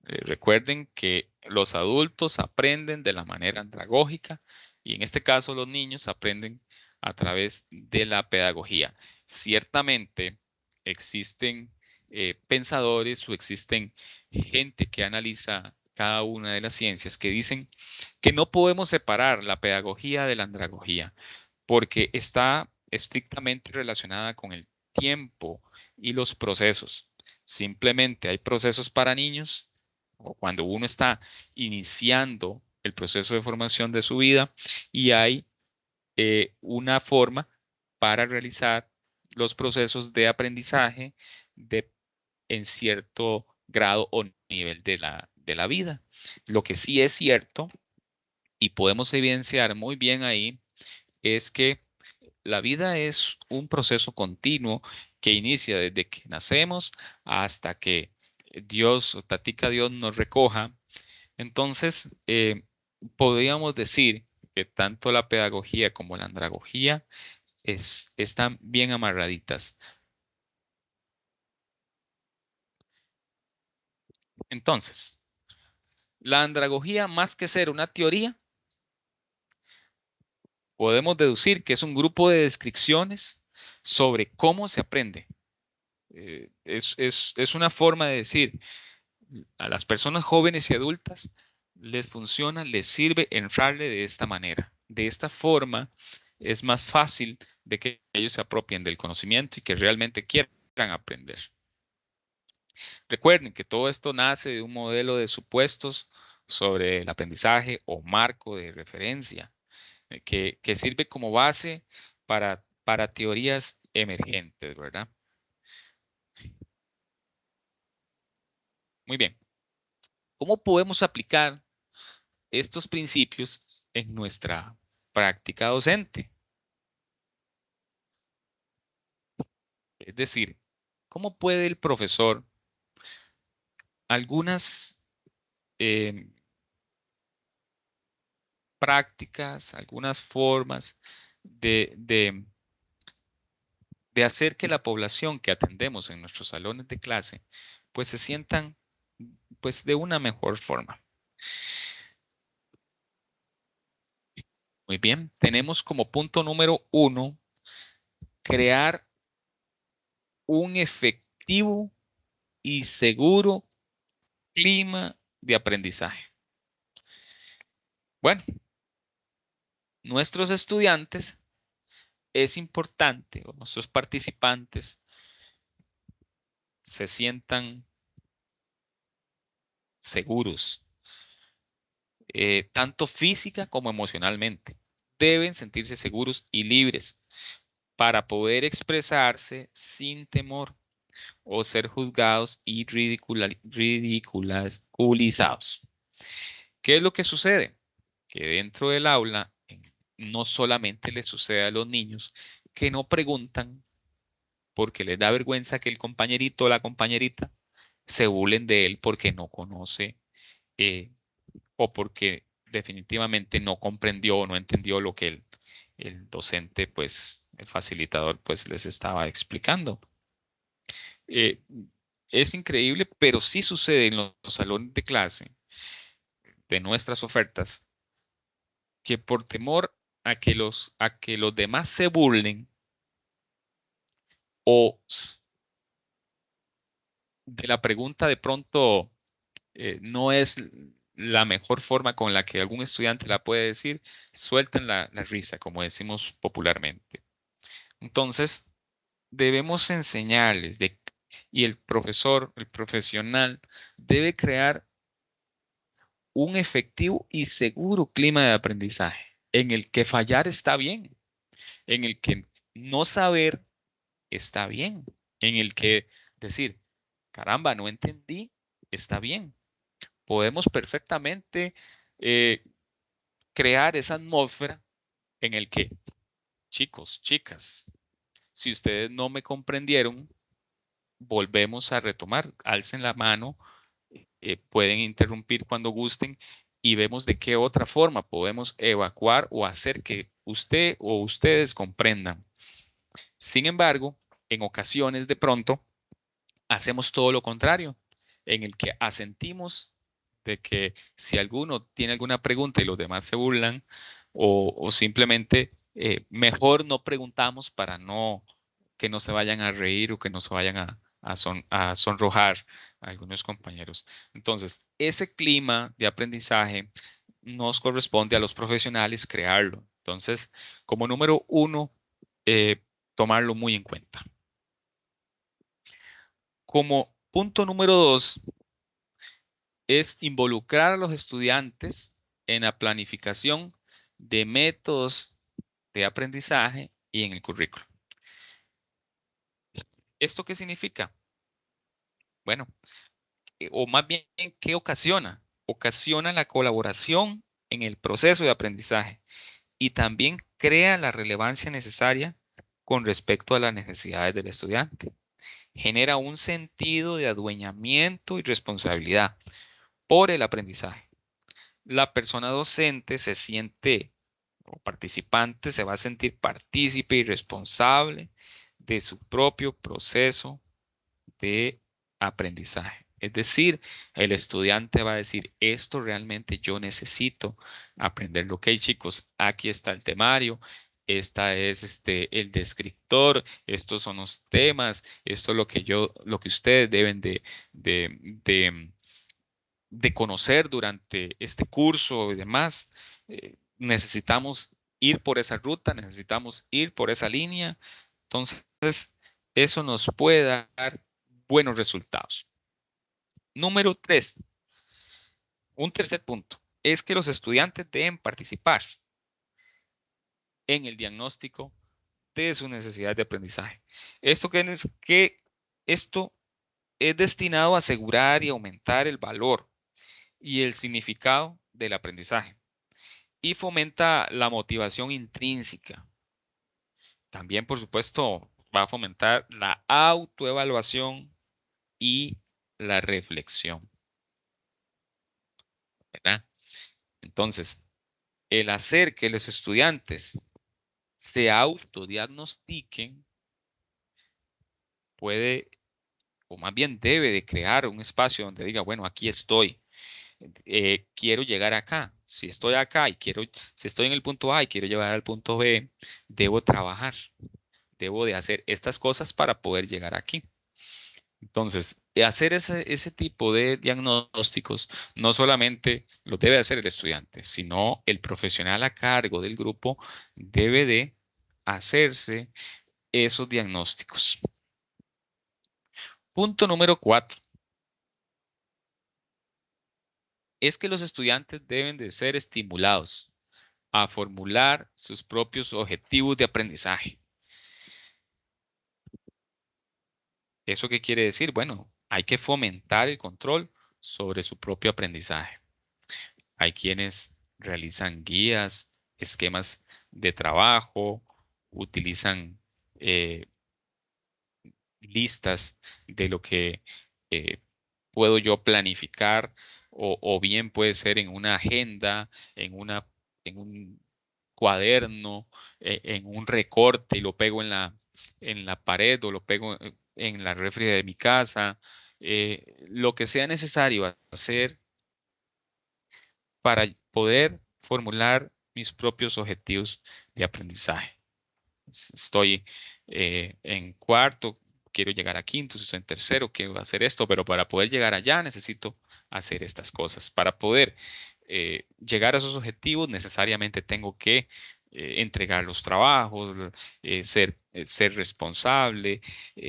recuerden que los adultos aprenden de la manera andragógica y en este caso los niños aprenden a través de la pedagogía. Ciertamente existen pensadores o existen gente que analiza cada una de las ciencias que dicen que no podemos separar la pedagogía de la andragogía porque está estrictamente relacionada con el tiempo y los procesos. Simplemente hay procesos para niños o cuando uno está iniciando el proceso de formación de su vida y hay una forma para realizar los procesos de aprendizaje de, en cierto grado o nivel de la vida. Lo que sí es cierto y podemos evidenciar muy bien ahí es que la vida es un proceso continuo que inicia desde que nacemos hasta que Dios o Tatica Dios nos recoja. Entonces, podríamos decir que tanto la pedagogía como la andragogía están bien amarraditas. Entonces, la andragogía, más que ser una teoría, podemos deducir que es un grupo de descripciones sobre cómo se aprende. Es una forma de decir, a las personas jóvenes y adultas les funciona, les sirve entrarle de esta manera. De esta forma es más fácil de que ellos se apropien del conocimiento y que realmente quieran aprender. Recuerden que todo esto nace de un modelo de supuestos sobre el aprendizaje o marco de referencia que sirve como base para teorías emergentes, ¿verdad? Muy bien. ¿Cómo podemos aplicar estos principios en nuestra práctica docente? Es decir, ¿cómo puede el profesor algunas eh, prácticas, algunas formas de de hacer que la población que atendemos en nuestros salones de clase, pues se sientan pues de una mejor forma? Muy bien, tenemos como punto número uno, crear un efectivo y seguro clima de aprendizaje. Bueno, nuestros estudiantes es importante, o nuestros participantes se sientan seguros, tanto física como emocionalmente. Deben sentirse seguros y libres para poder expresarse sin temor o ser juzgados y ridiculizados. ¿Qué es lo que sucede? Que dentro del aula no solamente le sucede a los niños que no preguntan porque les da vergüenza que el compañerito o la compañerita se burlen de él porque no conoce eh, o porque definitivamente no comprendió o no entendió lo que el docente, pues, el facilitador, pues, les estaba explicando. Eh, es increíble, pero sí sucede en los salones de clase de nuestras ofertas que por temor a que los demás se burlen o de la pregunta de pronto no es la mejor forma con la que algún estudiante la puede decir, suelten la risa, como decimos popularmente. Entonces, debemos enseñarles y el profesor, el profesional, debe crear un efectivo y seguro clima de aprendizaje en el que fallar está bien, en el que no saber está bien, en el que decir, caramba, no entendí, está bien. Podemos perfectamente eh, crear esa atmósfera en el que, chicos, chicas, si ustedes no me comprendieron, volvemos a retomar, alcen la mano, pueden interrumpir cuando gusten y vemos de qué otra forma podemos evacuar o hacer que usted o ustedes comprendan. Sin embargo, en ocasiones de pronto hacemos todo lo contrario. en el que asentimos de que si alguno tiene alguna pregunta y los demás se burlan, o simplemente mejor no preguntamos para no que no se vayan a reír o que no se vayan a sonrojar a algunos compañeros. Entonces, ese clima de aprendizaje nos corresponde a los profesionales crearlo. Entonces, como número uno, eh, tomarlo muy en cuenta. Como punto número dos, es involucrar a los estudiantes en la planificación de métodos de aprendizaje y en el currículo. ¿Esto qué significa? Bueno, o más bien, ¿qué ocasiona? Ocasiona la colaboración en el proceso de aprendizaje y también crea la relevancia necesaria con respecto a las necesidades del estudiante. Genera un sentido de adueñamiento y responsabilidad por el aprendizaje. La persona docente se siente, o participante se va a sentir partícipe y responsable de su propio proceso de aprendizaje. Es decir, el estudiante va a decir, esto realmente yo necesito aprenderlo. Ok, chicos, aquí está el temario. Esta es el descriptor, estos son los temas, esto es lo que ustedes deben de, de, de conocer durante este curso y demás. Necesitamos ir por esa ruta, necesitamos ir por esa línea. Entonces, eso nos puede dar buenos resultados. Número tres, un tercer punto, es que los estudiantes deben participar en el diagnóstico de sus necesidades de aprendizaje. Esto es destinado a asegurar y aumentar el valor y el significado del aprendizaje y fomenta la motivación intrínseca. También, por supuesto, va a fomentar la autoevaluación y la reflexión, ¿verdad? Entonces, el hacer que los estudiantes se autodiagnostiquen puede, o más bien debe de crear un espacio donde diga, bueno, aquí estoy, quiero llegar acá. Si estoy acá y si estoy en el punto A y quiero llegar al punto B, debo trabajar, debo de hacer estas cosas para poder llegar aquí. Entonces, hacer ese tipo de diagnósticos no solamente lo debe hacer el estudiante, sino el profesional a cargo del grupo debe de hacerse esos diagnósticos. Punto número 4 es que los estudiantes deben de ser estimulados a formular sus propios objetivos de aprendizaje. ¿Eso qué quiere decir? Bueno, hay que fomentar el control sobre su propio aprendizaje. Hay quienes realizan guías, esquemas de trabajo, utilizan eh, listas de lo que eh, puedo yo planificar o bien puede ser en una agenda, en un cuaderno, en un recorte y lo pego en la pared o lo pego en la refri de mi casa, lo que sea necesario hacer para poder formular mis propios objetivos de aprendizaje. Estoy en cuarto, quiero llegar a quinto, si estoy en tercero, quiero hacer esto, pero para poder llegar allá necesito hacer estas cosas. Para poder llegar a esos objetivos necesariamente tengo que entregar los trabajos, ser responsable,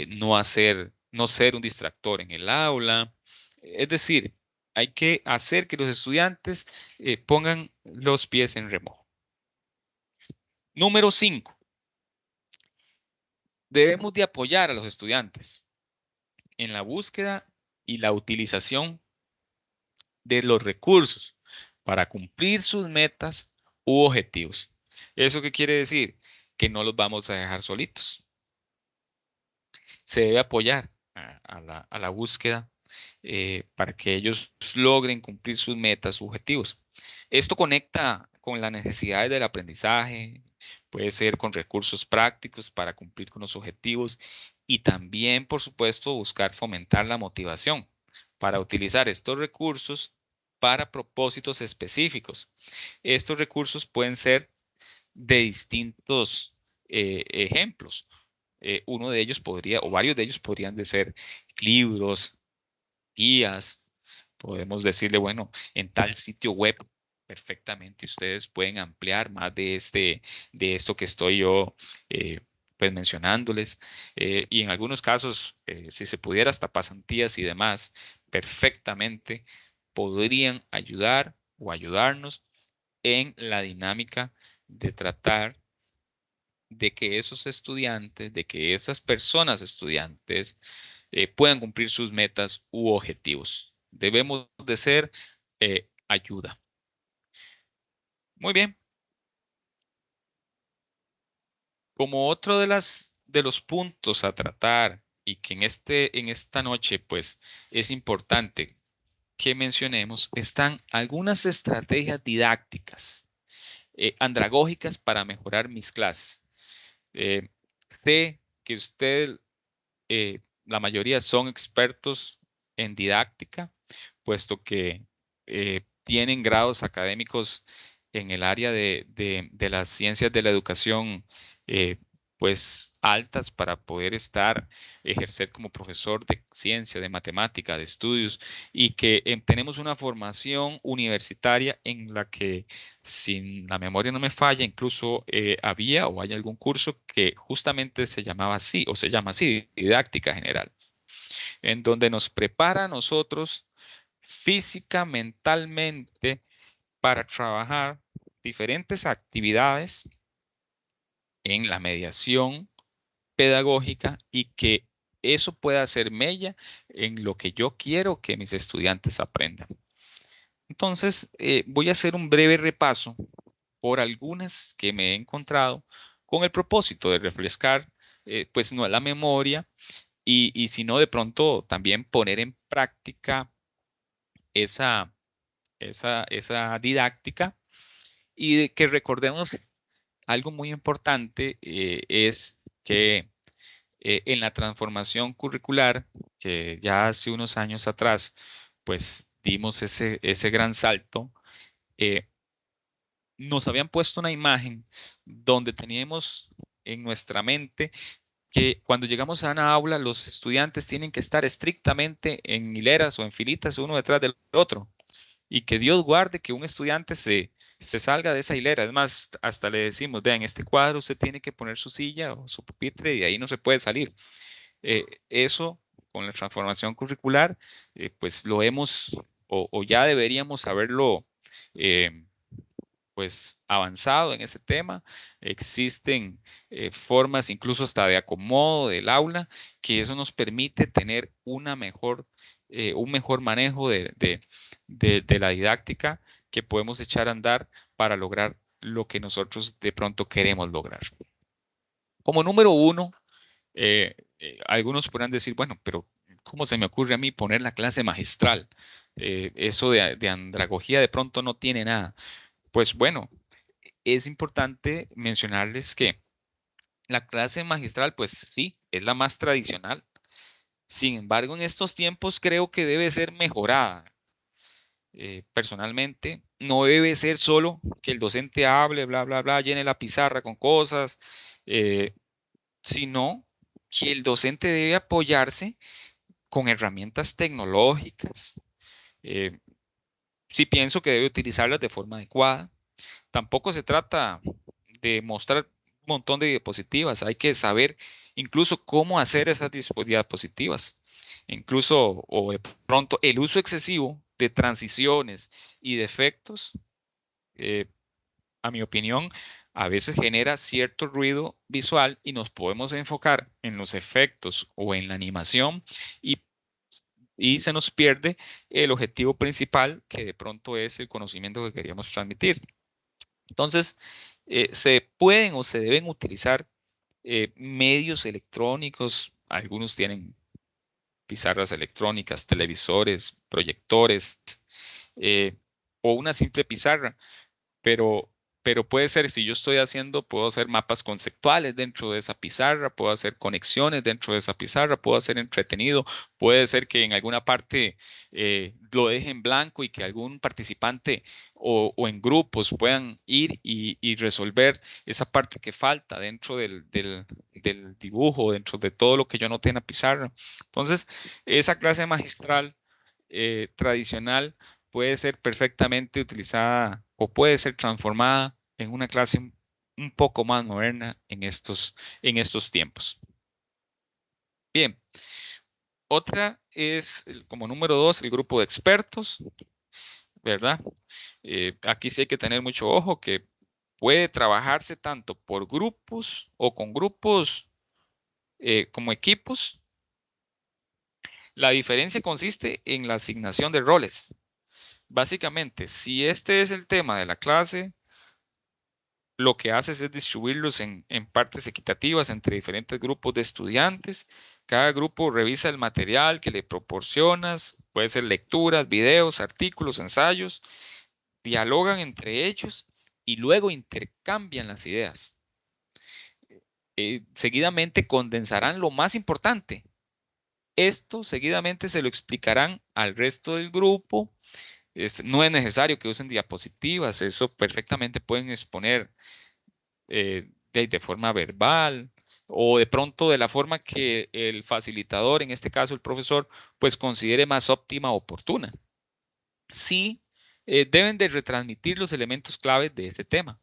no ser un distractor en el aula. Es decir, hay que hacer que los estudiantes pongan los pies en remojo. Número 5. Debemos de apoyar a los estudiantes en la búsqueda y la utilización de los recursos para cumplir sus metas u objetivos. ¿Eso qué quiere decir? Que no los vamos a dejar solitos. Se debe apoyar a la búsqueda para que ellos logren cumplir sus metas, sus objetivos. Esto conecta con las necesidades del aprendizaje, puede ser con recursos prácticos para cumplir con los objetivos y también, por supuesto, buscar fomentar la motivación para utilizar estos recursos para propósitos específicos. Estos recursos pueden ser de distintos ejemplos. Uno de ellos podría, o varios de ellos podrían de ser libros, guías. Podemos decirle, bueno, en tal sitio web perfectamente ustedes pueden ampliar más de esto que estoy yo eh, pues mencionándoles. Y en algunos casos, si se pudiera, hasta pasantías y demás, perfectamente podrían ayudar o ayudarnos en la dinámica de tratar de que esos estudiantes, de que esas personas estudiantes puedan cumplir sus metas u objetivos. Debemos de ser ayuda. Muy bien. Como otro de los puntos a tratar y que en esta noche pues es importante que mencionemos, están algunas estrategias didácticas, andragógicas para mejorar mis clases. Eh, Sé que la mayoría son expertos en didáctica, puesto que tienen grados académicos en el área de las ciencias de la educación, pues altas para poder ejercer como profesor de ciencia, de matemática, de estudios, y que tenemos una formación universitaria en la que, si la memoria no me falla, incluso había o hay algún curso que justamente se llamaba así, o se llama así, didáctica general, en donde nos prepara a nosotros física, mentalmente, para trabajar diferentes actividades en la mediación pedagógica y que eso pueda hacer mella en lo que yo quiero que mis estudiantes aprendan. Entonces, voy a hacer un breve repaso por algunas que me he encontrado con el propósito de refrescar, pues no la memoria y si no, de pronto también poner en práctica esa, esa didáctica y de que recordemos algo muy importante es que en la transformación curricular, que ya hace unos años atrás, pues dimos ese gran salto, eh, nos habían puesto una imagen donde teníamos en nuestra mente que cuando llegamos a una aula, los estudiantes tienen que estar estrictamente en hileras o en filitas uno detrás del otro y que Dios guarde que un estudiante se salga de esa hilera. Es más, hasta le decimos, vean, este cuadro usted tiene que poner su silla o su pupitre y de ahí no se puede salir. Eso con la transformación curricular, pues lo hemos o ya deberíamos haberlo eh, pues avanzado en ese tema. Existen formas incluso hasta de acomodo del aula, que eso nos permite tener un mejor manejo de la didáctica que podemos echar a andar para lograr lo que nosotros de pronto queremos lograr. Como número uno, algunos podrán decir, bueno, pero ¿cómo se me ocurre a mí poner la clase magistral? Eso de andragogía de pronto no tiene nada. Pues bueno, es importante mencionarles que la clase magistral, pues sí, es la más tradicional. Sin embargo, en estos tiempos creo que debe ser mejorada. Personalmente, no debe ser solo que el docente hable, bla, bla, bla, llene la pizarra con cosas, eh, sino que el docente debe apoyarse con herramientas tecnológicas. Eh, sí pienso que debe utilizarlas de forma adecuada. Tampoco se trata de mostrar un montón de diapositivas, hay que saber incluso cómo hacer esas diapositivas. Incluso o de pronto el uso excesivo de transiciones y de efectos, eh, a mi opinión, a veces genera cierto ruido visual y nos podemos enfocar en los efectos o en la animación y, y se nos pierde el objetivo principal que de pronto es el conocimiento que queríamos transmitir. Entonces, se pueden o se deben utilizar medios electrónicos, algunos tienen pizarras electrónicas, televisores, proyectores o una simple pizarra, pero pero puede ser, si yo estoy haciendo, puedo hacer mapas conceptuales dentro de esa pizarra, puedo hacer conexiones dentro de esa pizarra, puedo hacer entretenido, puede ser que en alguna parte lo deje en blanco y que algún participante o en grupos puedan ir y resolver esa parte que falta dentro del dibujo, dentro de todo lo que yo anoté en la pizarra. Entonces, esa clase magistral tradicional puede ser perfectamente utilizada o puede ser transformada en una clase un poco más moderna en estos tiempos. Bien, otra es como número dos, el grupo de expertos, ¿verdad? Aquí sí hay que tener mucho ojo que puede trabajarse tanto por grupos o con grupos como equipos. La diferencia consiste en la asignación de roles. Básicamente, si este es el tema de la clase, lo que haces es distribuirlos en partes equitativas entre diferentes grupos de estudiantes. Cada grupo revisa el material que le proporcionas, puede ser lecturas, videos, artículos, ensayos, dialogan entre ellos y luego intercambian las ideas. Seguidamente condensarán lo más importante. Esto seguidamente se lo explicarán al resto del grupo. No es necesario que usen diapositivas, eso perfectamente pueden exponer de forma verbal o de pronto de la forma que el facilitador, en este caso el profesor, pues considere más óptima o oportuna. Sí, deben de retransmitir los elementos claves de ese tema.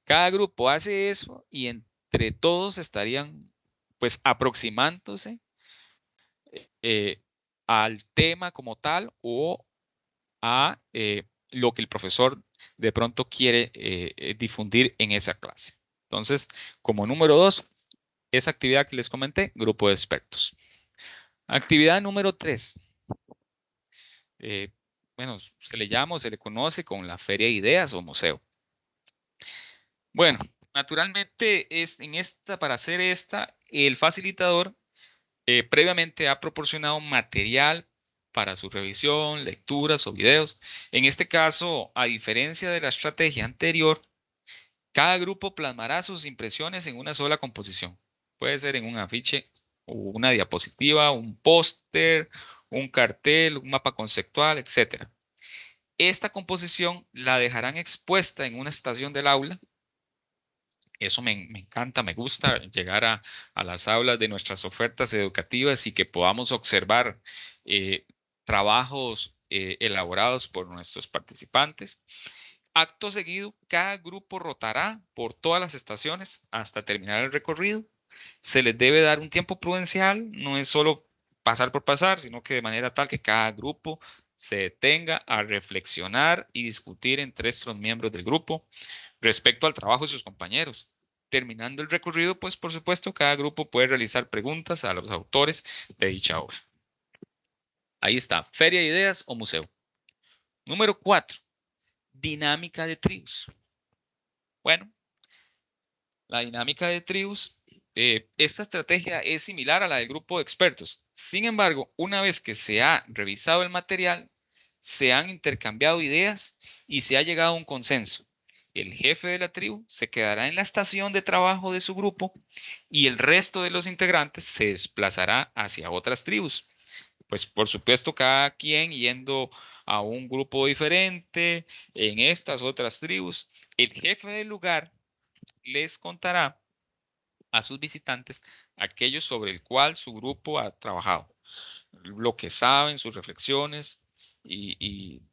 Cada grupo hace eso y entre todos estarían pues aproximándose eh, al tema como tal o a lo que el profesor de pronto quiere difundir en esa clase. Entonces, como número dos, esa actividad que les comenté, grupo de expertos. Actividad número tres, eh, bueno, se le llama o se le conoce con la Feria de Ideas o museo. Bueno, naturalmente para hacer esta, el facilitador previamente ha proporcionado material para su revisión, lecturas o videos. En este caso, a diferencia de la estrategia anterior, cada grupo plasmará sus impresiones en una sola composición. Puede ser en un afiche, o una diapositiva, un póster, un cartel, un mapa conceptual, etcétera. Esta composición la dejarán expuesta en una estación del aula. Eso me encanta, me gusta llegar a las aulas de nuestras ofertas educativas y que podamos observar trabajos elaborados por nuestros participantes. Acto seguido, cada grupo rotará por todas las estaciones hasta terminar el recorrido. Se les debe dar un tiempo prudencial, no es solo pasar por pasar, sino que de manera tal que cada grupo se detenga a reflexionar y discutir entre estos miembros del grupo respecto al trabajo de sus compañeros. Terminando el recorrido, pues por supuesto, cada grupo puede realizar preguntas a los autores de dicha obra. Ahí está, Feria de Ideas o Museo. Número 4, dinámica de tribus. Bueno, la dinámica de tribus, esta estrategia es similar a la del grupo de expertos. Sin embargo, una vez que se ha revisado el material, se han intercambiado ideas y se ha llegado a un consenso. El jefe de la tribu se quedará en la estación de trabajo de su grupo y el resto de los integrantes se desplazará hacia otras tribus. Pues por supuesto, cada quien yendo a un grupo diferente en estas otras tribus. El jefe del lugar les contará a sus visitantes aquello sobre el cual su grupo ha trabajado, lo que saben, sus reflexiones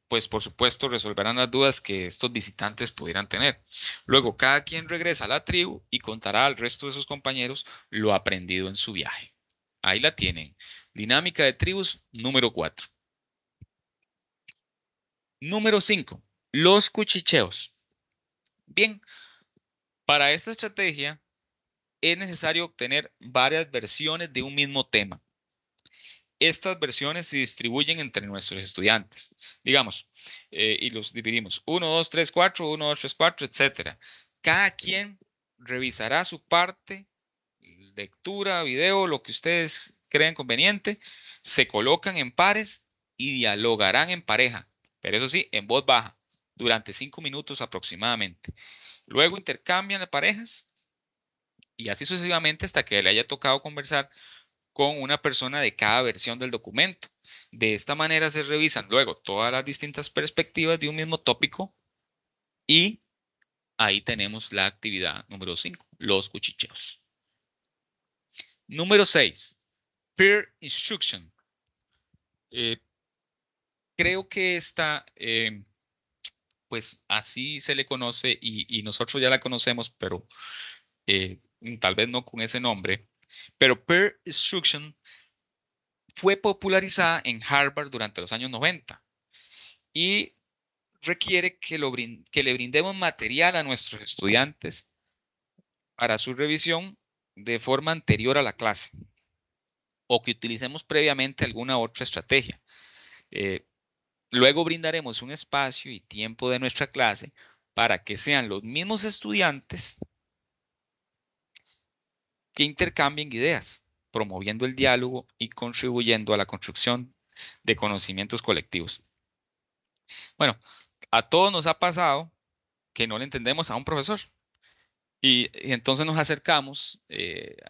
pues por supuesto resolverán las dudas que estos visitantes pudieran tener. Luego cada quien regresa a la tribu y contará al resto de sus compañeros lo aprendido en su viaje. Ahí la tienen. Dinámica de tribus número 4. Número 5. Los cuchicheos. Bien, para esta estrategia es necesario obtener varias versiones de un mismo tema. Estas versiones se distribuyen entre nuestros estudiantes, digamos, y los dividimos 1, 2, 3, 4, 1, 2, 3, 4, etcétera. Cada quien revisará su parte, lectura, video, lo que ustedes creen conveniente, se colocan en pares y dialogarán en pareja, pero eso sí, en voz baja, durante 5 minutos aproximadamente. Luego intercambian las parejas y así sucesivamente hasta que le haya tocado conversar con una persona de cada versión del documento. De esta manera se revisan luego todas las distintas perspectivas de un mismo tópico y ahí tenemos la actividad número 5, los cuchicheos. Número 6, peer instruction. Eh, Creo que esta, pues así se le conoce y nosotros ya la conocemos, pero eh, tal vez no con ese nombre. Pero peer instruction fue popularizada en Harvard durante los años 90 y requiere que le brindemos material a nuestros estudiantes para su revisión de forma anterior a la clase o que utilicemos previamente alguna otra estrategia. Eh, Luego brindaremos un espacio y tiempo de nuestra clase para que sean los mismos estudiantes que intercambien ideas, promoviendo el diálogo y contribuyendo a la construcción de conocimientos colectivos. Bueno, a todos nos ha pasado que no le entendemos a un profesor y entonces nos acercamos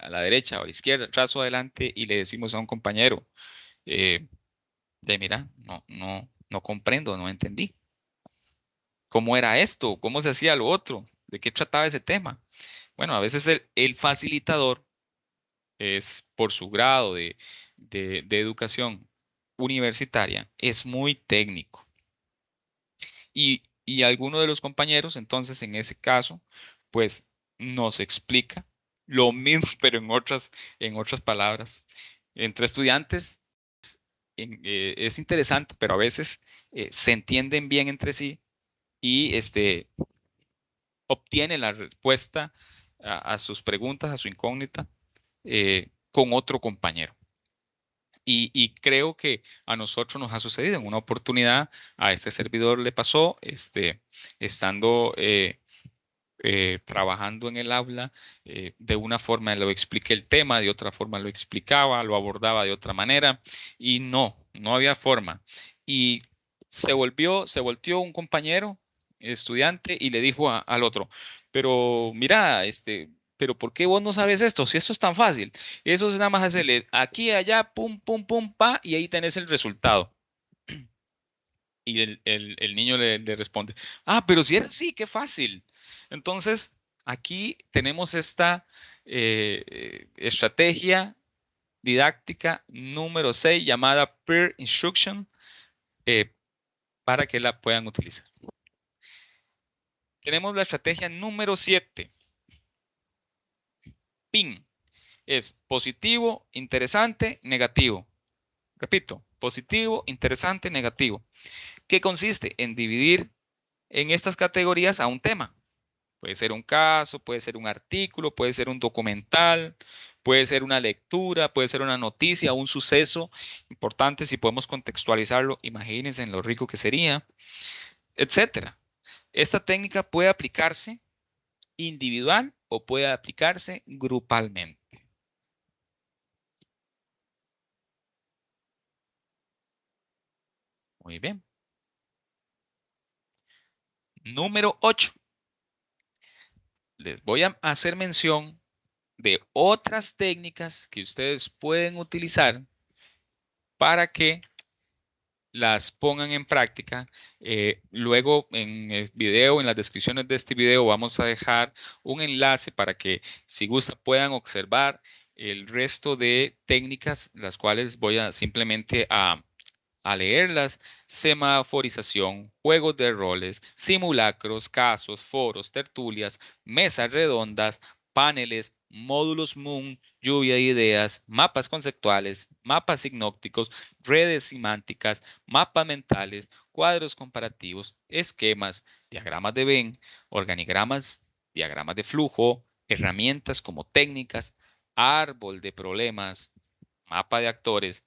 a la derecha o a la izquierda, atrás o adelante y le decimos a un compañero, eh, de mira, no comprendo, no entendí. ¿Cómo era esto? ¿Cómo se hacía lo otro? ¿De qué trataba ese tema? Bueno, a veces el facilitador es por su grado de educación universitaria, es muy técnico. Y alguno de los compañeros, entonces, en ese caso, pues nos explica lo mismo, pero en otras palabras. Entre estudiantes es interesante, pero a veces se entienden bien entre sí y obtiene la respuesta a sus preguntas, a su incógnita, con otro compañero. Y creo que a nosotros nos ha sucedido en una oportunidad, a este servidor le pasó, estando trabajando en el aula, de una forma lo expliqué el tema, de otra forma lo explicaba, lo abordaba de otra manera, y no había forma. Y se volteó un compañero estudiante y le dijo al otro, pero mira, pero ¿por qué vos no sabes esto? Si esto es tan fácil, eso es nada más hacerle aquí, allá, pum, pum, pum, pa, y ahí tenés el resultado. Y el niño le responde, ah, pero si era así, qué fácil. Entonces, aquí tenemos esta estrategia didáctica número 6 llamada Peer Instruction, eh, para que la puedan utilizar. Tenemos la estrategia número 7, PIN. Es positivo, interesante, negativo. Repito, positivo, interesante, negativo. ¿Qué consiste? En dividir en estas categorías a un tema. Puede ser un caso, puede ser un artículo, puede ser un documental, puede ser una lectura, puede ser una noticia, un suceso importante. Si podemos contextualizarlo, imagínense en lo rico que sería, etcétera. Esta técnica puede aplicarse individual o puede aplicarse grupalmente. Muy bien. Número 8. Les voy a hacer mención de otras técnicas que ustedes pueden utilizar para que las pongan en práctica. Luego en el video, en las descripciones de este video, vamos a dejar un enlace para que si gusta puedan observar el resto de técnicas, las cuales voy a simplemente a leerlas: semaforización, juegos de roles, simulacros, casos, foros, tertulias, mesas redondas, paneles, módulos Moon, lluvia de ideas, mapas conceptuales, mapas sinópticos, redes semánticas, mapas mentales, cuadros comparativos, esquemas, diagramas de Venn, organigramas, diagramas de flujo, herramientas como técnicas, árbol de problemas, mapa de actores,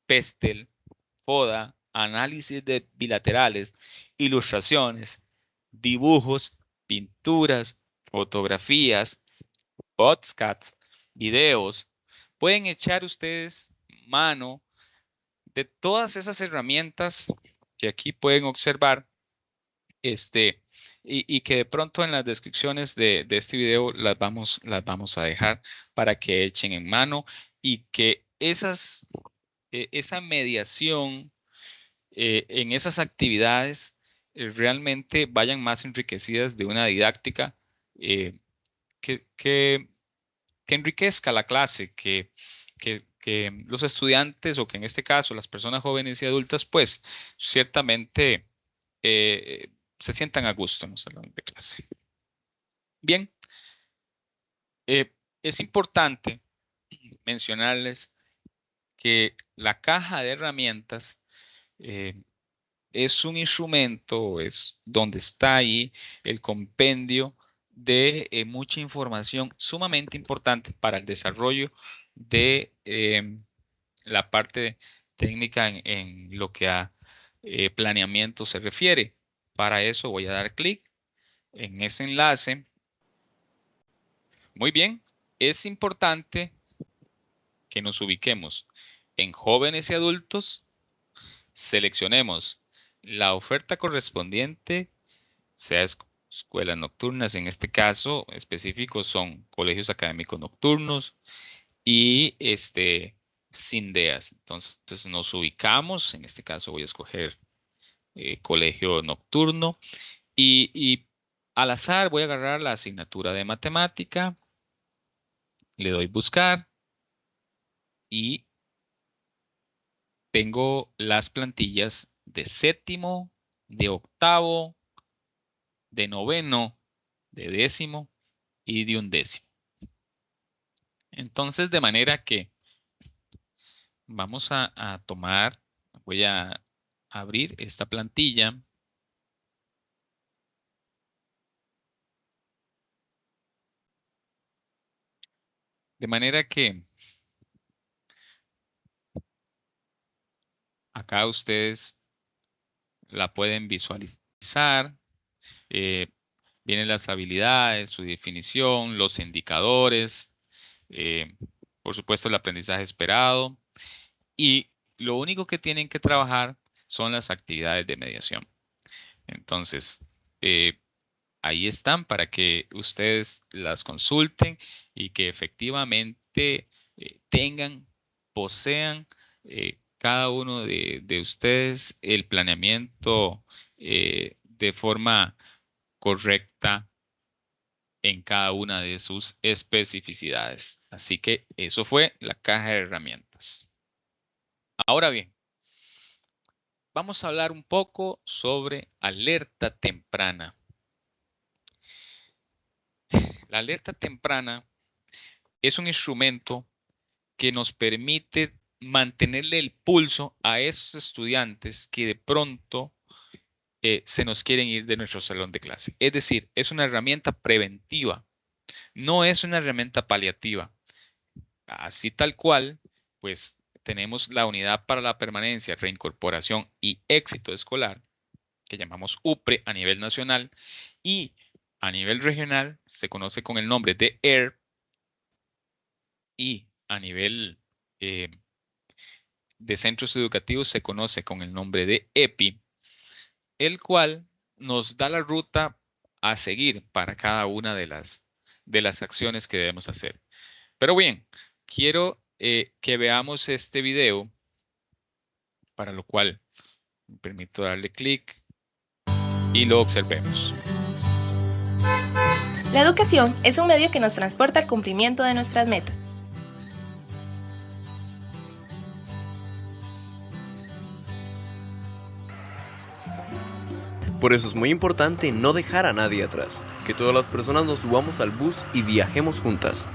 Pestel, FODA, análisis de bilaterales, ilustraciones, dibujos, pinturas, fotografías, podcasts, videos. Pueden echar ustedes mano de todas esas herramientas que aquí pueden observar, este, y que de pronto en las descripciones de este video las vamos a dejar para que echen en mano y que esa mediación en esas actividades realmente vayan más enriquecidas de una didáctica eh, que, que, que enriquezca la clase, que los estudiantes o que en este caso las personas jóvenes y adultas, pues ciertamente se sientan a gusto en los salones de clase. Bien, es importante mencionarles que la caja de herramientas eh, es un instrumento, es donde está ahí el compendio de mucha información sumamente importante para el desarrollo de la parte técnica en lo que a planeamiento se refiere. Para eso voy a dar clic en ese enlace. Muy bien, es importante que nos ubiquemos en jóvenes y adultos, seleccionemos la oferta correspondiente, sea escuelas nocturnas, en este caso específico son colegios académicos nocturnos y sin DEAS. Entonces nos ubicamos, en este caso voy a escoger colegio nocturno y al azar voy a agarrar la asignatura de matemática, le doy buscar y tengo las plantillas de séptimo, de octavo, de noveno, de décimo y de undécimo. Entonces, de manera que vamos a tomar, voy a abrir esta plantilla. De manera que acá ustedes la pueden visualizar. eh, Vienen las habilidades, su definición, los indicadores, eh, por supuesto el aprendizaje esperado y lo único que tienen que trabajar son las actividades de mediación. Entonces, eh, ahí están para que ustedes las consulten y que efectivamente tengan, posean cada uno de ustedes el planeamiento de forma correcta en cada una de sus especificidades. Así que eso fue la caja de herramientas. Ahora bien, vamos a hablar un poco sobre alerta temprana. La alerta temprana es un instrumento que nos permite mantenerle el pulso a esos estudiantes que de pronto se nos quieren ir de nuestro salón de clase. Es decir, es una herramienta preventiva, no es una herramienta paliativa. Así tal cual, pues tenemos la unidad para la permanencia, reincorporación y éxito escolar, que llamamos UPRE a nivel nacional, y a nivel regional se conoce con el nombre de AIR, y a nivel de centros educativos se conoce con el nombre de EPI, el cual nos da la ruta a seguir para cada una de las acciones que debemos hacer. Pero bien, quiero que veamos este video, para lo cual me permito darle clic y lo observemos. La educación es un medio que nos transporta al cumplimiento de nuestras metas. Por eso es muy importante no dejar a nadie atrás, que todas las personas nos subamos al bus y viajemos juntas.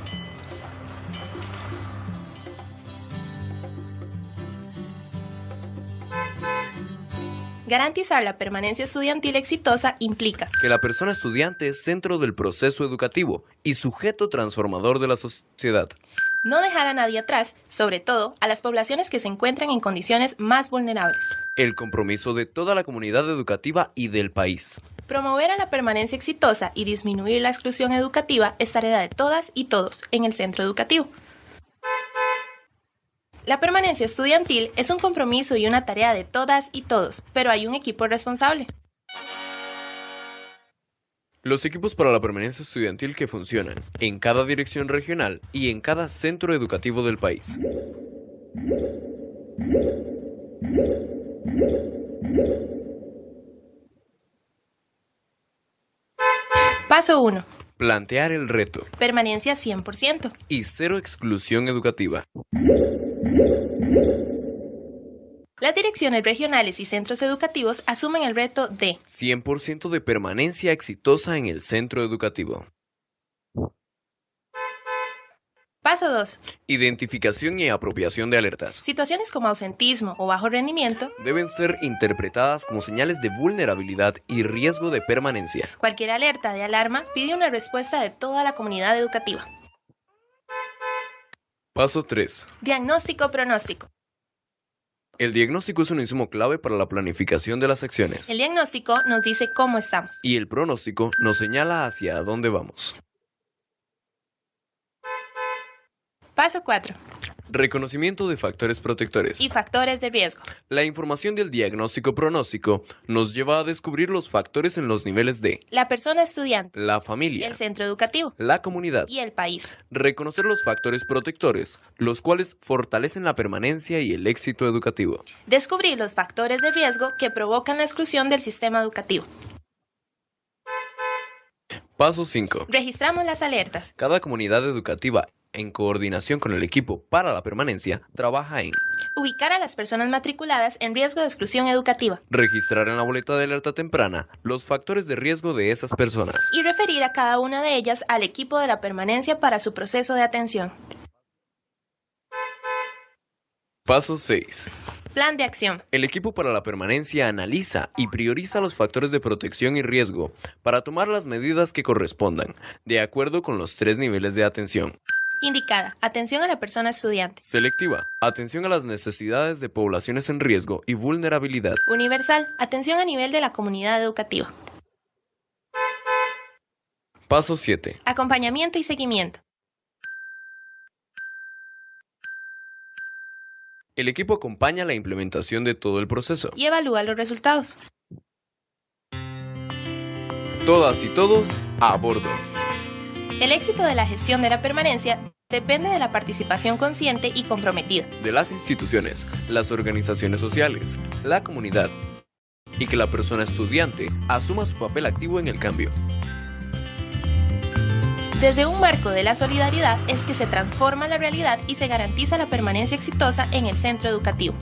Garantizar la permanencia estudiantil exitosa implica Que la persona estudiante es centro del proceso educativo y sujeto transformador de la sociedad. no dejar a nadie atrás, sobre todo a las poblaciones que se encuentran en condiciones más vulnerables. El compromiso de toda la comunidad educativa y del país. Promover a la permanencia exitosa y disminuir la exclusión educativa es tarea de todas y todos en el centro educativo. La permanencia estudiantil es un compromiso y una tarea de todas y todos, pero hay un equipo responsable. Los equipos para la permanencia estudiantil que funcionan en cada dirección regional y en cada centro educativo del país. Paso 1. Plantear el reto. Permanencia 100%. Y cero exclusión educativa. Las direcciones regionales y centros educativos asumen el reto de 100% de permanencia exitosa en el centro educativo. Paso 2. Identificación y apropiación de alertas. Situaciones como ausentismo o bajo rendimiento. Deben ser interpretadas como señales de vulnerabilidad y riesgo de permanencia. Cualquier alerta de alarma pide una respuesta de toda la comunidad educativa. Paso 3. Diagnóstico-pronóstico. El diagnóstico es un insumo clave para la planificación de las acciones. El diagnóstico nos dice cómo estamos. Y el pronóstico nos señala hacia dónde vamos. Paso 4. Reconocimiento de factores protectores. Y factores de riesgo. La información del diagnóstico pronóstico nos lleva a descubrir los factores en los niveles de La persona estudiante, la familia, el centro educativo la comunidad. y el país. Reconocer los factores protectores, los cuales fortalecen la permanencia y el éxito educativo. Descubrir los factores de riesgo que provocan la exclusión del sistema educativo. Paso 5. Registramos las alertas. Cada comunidad educativa, en coordinación con el equipo para la permanencia, trabaja en Ubicar a las personas matriculadas en riesgo de exclusión educativa. registrar en la boleta de alerta temprana los factores de riesgo de esas personas. Y referir a cada una de ellas al equipo de la permanencia para su proceso de atención. Paso 6. Plan de acción. El equipo para la permanencia analiza y prioriza los factores de protección y riesgo para tomar las medidas que correspondan, de acuerdo con los 3 niveles de atención. Indicada. Atención a la persona estudiante. Selectiva. Atención a las necesidades de poblaciones en riesgo y vulnerabilidad. Universal. Atención a nivel de la comunidad educativa. Paso 7. Acompañamiento y seguimiento. El equipo acompaña la implementación de todo el proceso. Y evalúa los resultados. Todas y todos a bordo. El éxito de la gestión de la permanencia depende de la participación consciente y comprometida. De las instituciones, las organizaciones sociales, la comunidad, y que la persona estudiante asuma su papel activo en el cambio. Desde un marco de la solidaridad es que se transforma la realidad y se garantiza la permanencia exitosa en el centro educativo.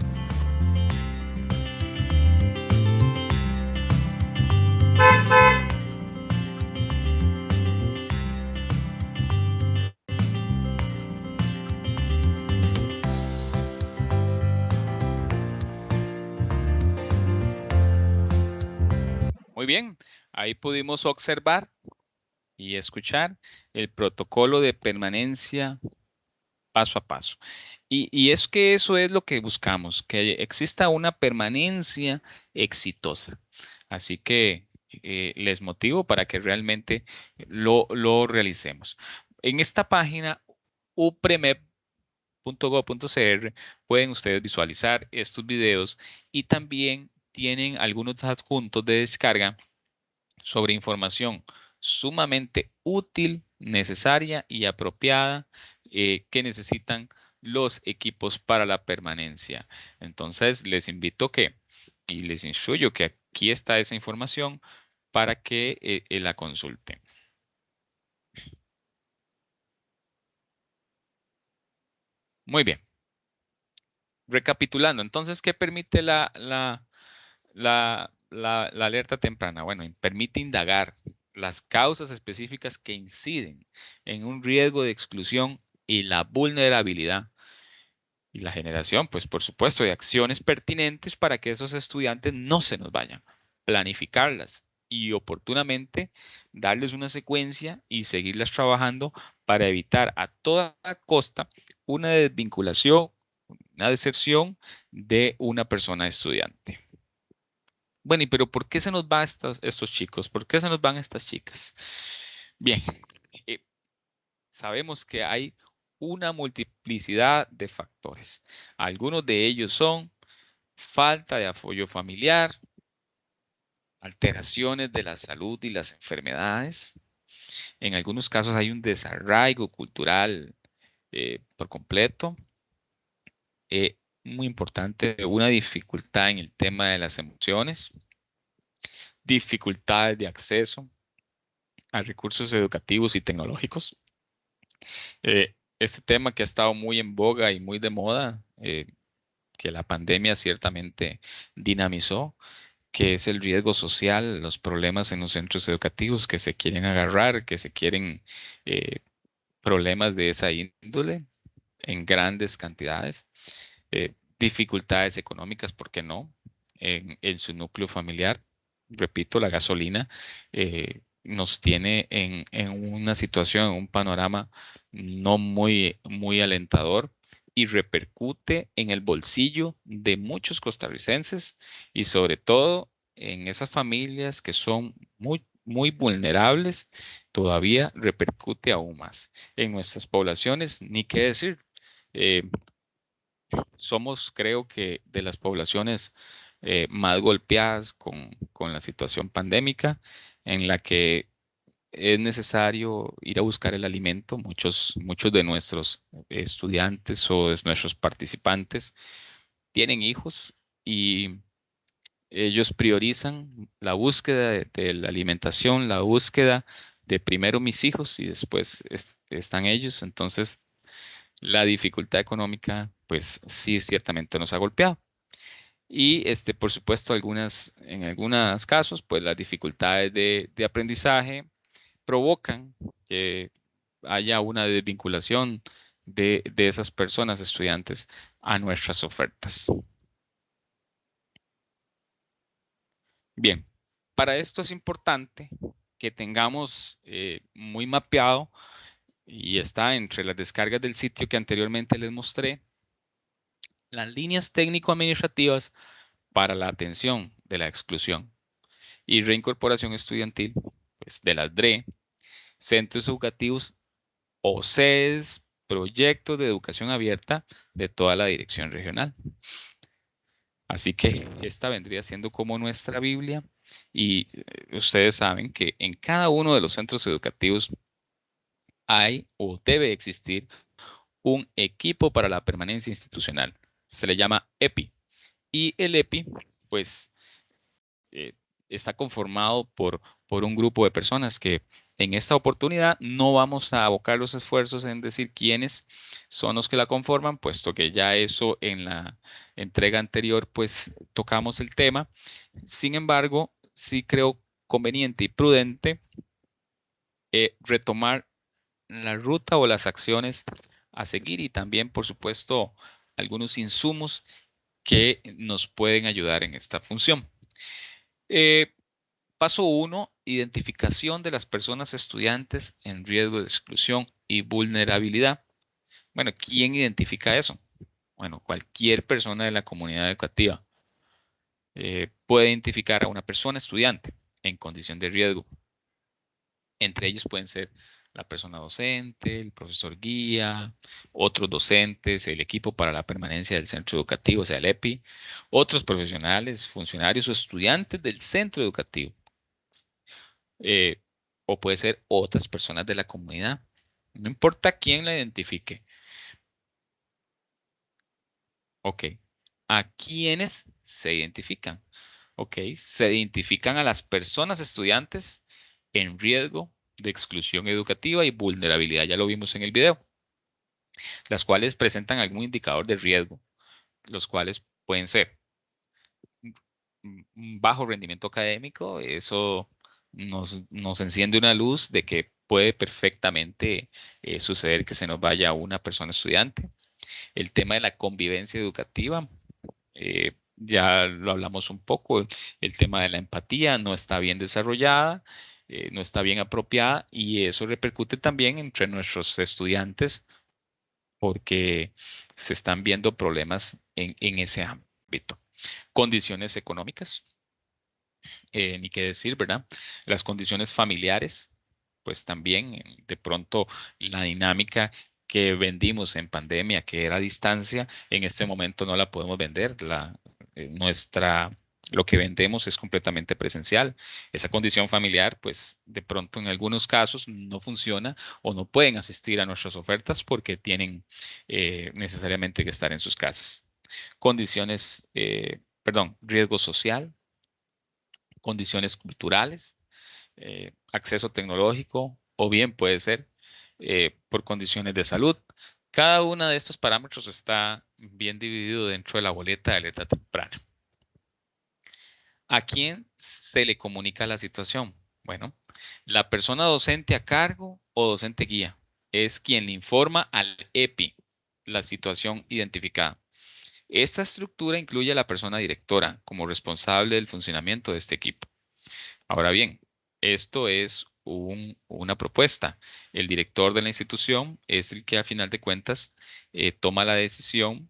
Muy bien, ahí pudimos observar y escuchar el protocolo de permanencia paso a paso. Y es que eso es lo que buscamos, que exista una permanencia exitosa. Así que les motivo para que realmente lo realicemos. En esta página upremep.gov.cr pueden ustedes visualizar estos videos y también tienen algunos adjuntos de descarga sobre información sumamente útil, necesaria y apropiada que necesitan los equipos para la permanencia. Entonces, les invito y les instruyo que aquí está esa información para que la consulten. Muy bien. Recapitulando, entonces, ¿qué permite la alerta temprana? Bueno, permite indagar las causas específicas que inciden en un riesgo de exclusión y la vulnerabilidad y la generación, pues por supuesto, de acciones pertinentes para que esos estudiantes no se nos vayan. Planificarlas y oportunamente darles una secuencia y seguirlas trabajando para evitar a toda costa una desvinculación, una deserción de una persona estudiante. Bueno, pero ¿por qué se nos van estos chicos? ¿Por qué se nos van estas chicas? Bien, sabemos que hay una multiplicidad de factores. Algunos de ellos son falta de apoyo familiar, alteraciones de la salud y las enfermedades. En algunos casos hay un desarraigo cultural por completo. Muy importante, una dificultad en el tema de las emociones, dificultades de acceso a recursos educativos y tecnológicos. Este tema que ha estado muy en boga y muy de moda, que la pandemia ciertamente dinamizó, que es el riesgo social, los problemas en los centros educativos que se quieren agarrar, que se quieren problemas de esa índole en grandes cantidades, dificultades económicas, ¿por qué no? En su núcleo familiar. Repito, la gasolina nos tiene en una situación, en un panorama no muy alentador y repercute en el bolsillo de muchos costarricenses y sobre todo en esas familias que son muy vulnerables, todavía repercute aún más. En nuestras poblaciones, ni qué decir. Eh, Somos, creo que, de las poblaciones más golpeadas con la situación pandémica, en la que es necesario ir a buscar el alimento. Muchos de nuestros estudiantes o de nuestros participantes tienen hijos y ellos priorizan la búsqueda de la alimentación, la búsqueda de primero mis hijos y después están ellos. Entonces, la dificultad económica, pues sí, ciertamente nos ha golpeado. Y por supuesto, en algunos casos, pues las dificultades de aprendizaje provocan que haya una desvinculación de esas personas, estudiantes, a nuestras ofertas. Bien, para esto es importante que tengamos muy mapeado, y está entre las descargas del sitio que anteriormente les mostré, las líneas técnico-administrativas para la atención de la exclusión y reincorporación estudiantil, pues de las DRE, centros educativos o sedes, proyectos de educación abierta de toda la dirección regional. Así que esta vendría siendo como nuestra Biblia y ustedes saben que en cada uno de los centros educativos hay o debe existir un equipo para la permanencia institucional. Se le llama EPI. Y el EPI, pues eh, está conformado por un grupo de personas que en esta oportunidad no vamos a abocar los esfuerzos en decir quiénes son los que la conforman, puesto que ya eso en la entrega anterior pues tocamos el tema. Sin embargo, sí creo conveniente y prudente retomar la ruta o las acciones a seguir y también, por supuesto, algunos insumos que nos pueden ayudar en esta función. Eh, Paso 1, identificación de las personas estudiantes en riesgo de exclusión y vulnerabilidad. Bueno, ¿quién identifica eso? Bueno, cualquier persona de la comunidad educativa puede identificar a una persona estudiante en condición de riesgo. Entre ellos pueden ser la persona docente, el profesor guía, otros docentes, el equipo para la permanencia del centro educativo, o sea, el EPI, otros profesionales, funcionarios o estudiantes del centro educativo. eh, o puede ser otras personas de la comunidad. No importa quién la identifique. Ok. ¿A quiénes se identifican? Ok. Se identifican a las personas estudiantes en riesgo de exclusión educativa y vulnerabilidad. Ya lo vimos en el video. Las cuales presentan algún indicador de riesgo, los cuales pueden ser un bajo rendimiento académico. Eso nos enciende una luz de que puede perfectamente suceder que se nos vaya una persona estudiante. El tema de la convivencia educativa, ya lo hablamos un poco, el tema de la empatía no está bien desarrollada, no está bien apropiada y eso repercute también entre nuestros estudiantes porque se están viendo problemas en ese ámbito. Condiciones económicas, ni qué decir, ¿verdad? Las condiciones familiares, pues también de pronto la dinámica que vendimos en pandemia, que era a distancia, en este momento no la podemos vender. Nuestra Lo que vendemos es completamente presencial. Esa condición familiar, pues de pronto en algunos casos no funciona o no pueden asistir a nuestras ofertas porque tienen necesariamente que estar en sus casas. Riesgo social, condiciones culturales, acceso tecnológico o bien puede ser por condiciones de salud. Cada uno de estos parámetros está bien dividido dentro de la boleta de alerta temprana. ¿A quién se le comunica la situación? Bueno, la persona docente a cargo o docente guía es quien le informa al EPI la situación identificada. Esta estructura incluye a la persona directora como responsable del funcionamiento de este equipo. Ahora bien, esto es una propuesta. El director de la institución es el que a final de cuentas toma la decisión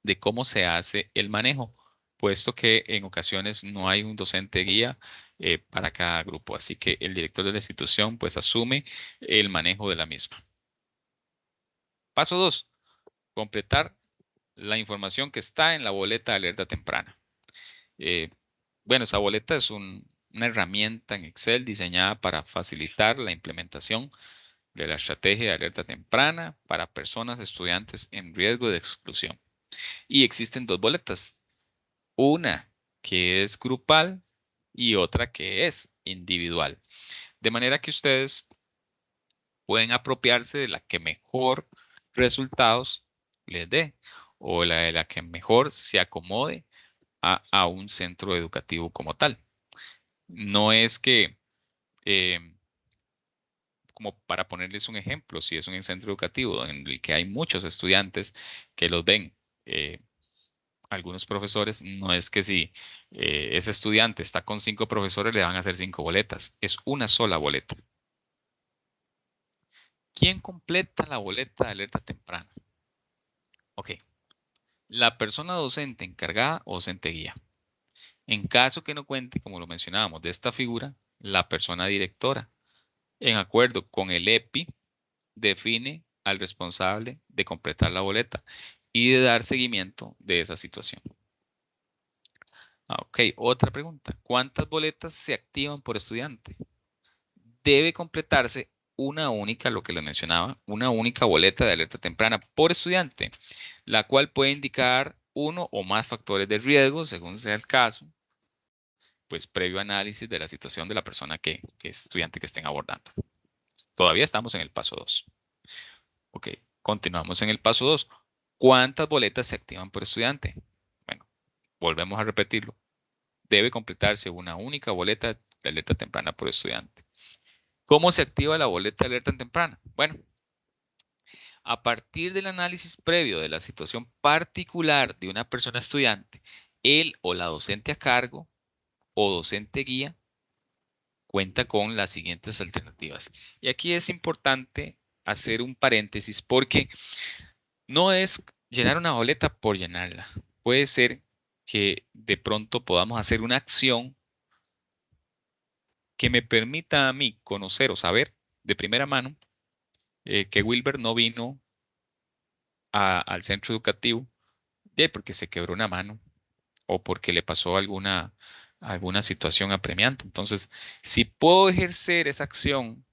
de cómo se hace el manejo, puesto que en ocasiones no hay un docente guía para cada grupo. Así que el director de la institución pues asume el manejo de la misma. Paso 2. Completar la información que está en la boleta de alerta temprana. Eh, bueno, esa boleta es una herramienta en Excel diseñada para facilitar la implementación de la estrategia de alerta temprana para personas estudiantes en riesgo de exclusión. Y existen dos boletas, una que es grupal y otra que es individual. De manera que ustedes pueden apropiarse de la que mejor resultados les dé o la de la que mejor se acomode a un centro educativo como tal. No es que, eh, como para ponerles un ejemplo, si es un centro educativo en el que hay muchos estudiantes que los ven, algunos profesores, no es que si ese estudiante está con 5 profesores le van a hacer 5 boletas, es una sola boleta. ¿Quién completa la boleta de alerta temprana? Ok, la persona docente encargada o docente guía. En caso que no cuente, como lo mencionábamos, de esta figura, la persona directora, en acuerdo con el EPI, define al responsable de completar la boleta y de dar seguimiento de esa situación. Ok, otra pregunta. ¿Cuántas boletas se activan por estudiante? Debe completarse una única, lo que les mencionaba, una única boleta de alerta temprana por estudiante, la cual puede indicar uno o más factores de riesgo, según sea el caso, pues previo análisis de la situación de la persona que estudiante que estén abordando. Todavía estamos en el paso 2. Ok, continuamos en el paso 2. ¿Cuántas boletas se activan por estudiante? Bueno, volvemos a repetirlo. Debe completarse una única boleta de alerta temprana por estudiante. ¿Cómo se activa la boleta de alerta temprana? Bueno, a partir del análisis previo de la situación particular de una persona estudiante, él o la docente a cargo o docente guía cuenta con las siguientes alternativas. Y aquí es importante hacer un paréntesis porque no es llenar una boleta por llenarla. Puede ser que de pronto podamos hacer una acción que me permita a mí conocer o saber de primera mano que Wilber no vino al centro educativo porque se quebró una mano o porque le pasó alguna situación apremiante. Entonces, si puedo ejercer esa acción,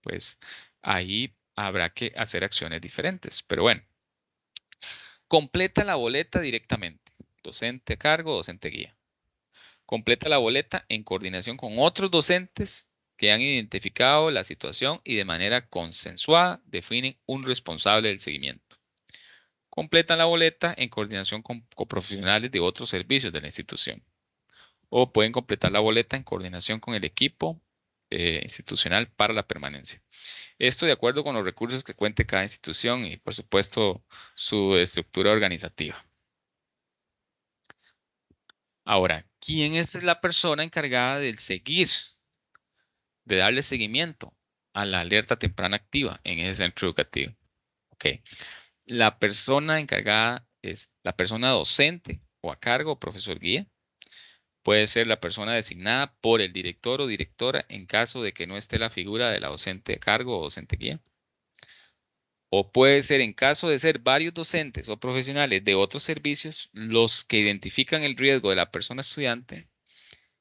pues ahí habrá que hacer acciones diferentes. Pero bueno, completa la boleta directamente. Docente a cargo, docente guía. Completa la boleta en coordinación con otros docentes que han identificado la situación y de manera consensuada definen un responsable del seguimiento. Completan la boleta en coordinación con profesionales de otros servicios de la institución. O pueden completar la boleta en coordinación con el equipo institucional para la permanencia. Esto de acuerdo con los recursos que cuente cada institución y, por supuesto, su estructura organizativa. Ahora, ¿quién es la persona encargada de darle seguimiento a la alerta temprana activa en ese centro educativo? Ok. La persona encargada es la persona docente o a cargo, profesor guía. Puede ser la persona designada por el director o directora en caso de que no esté la figura de la docente a cargo o docente guía. o puede ser en caso de ser varios docentes o profesionales de otros servicios los que identifican el riesgo de la persona estudiante,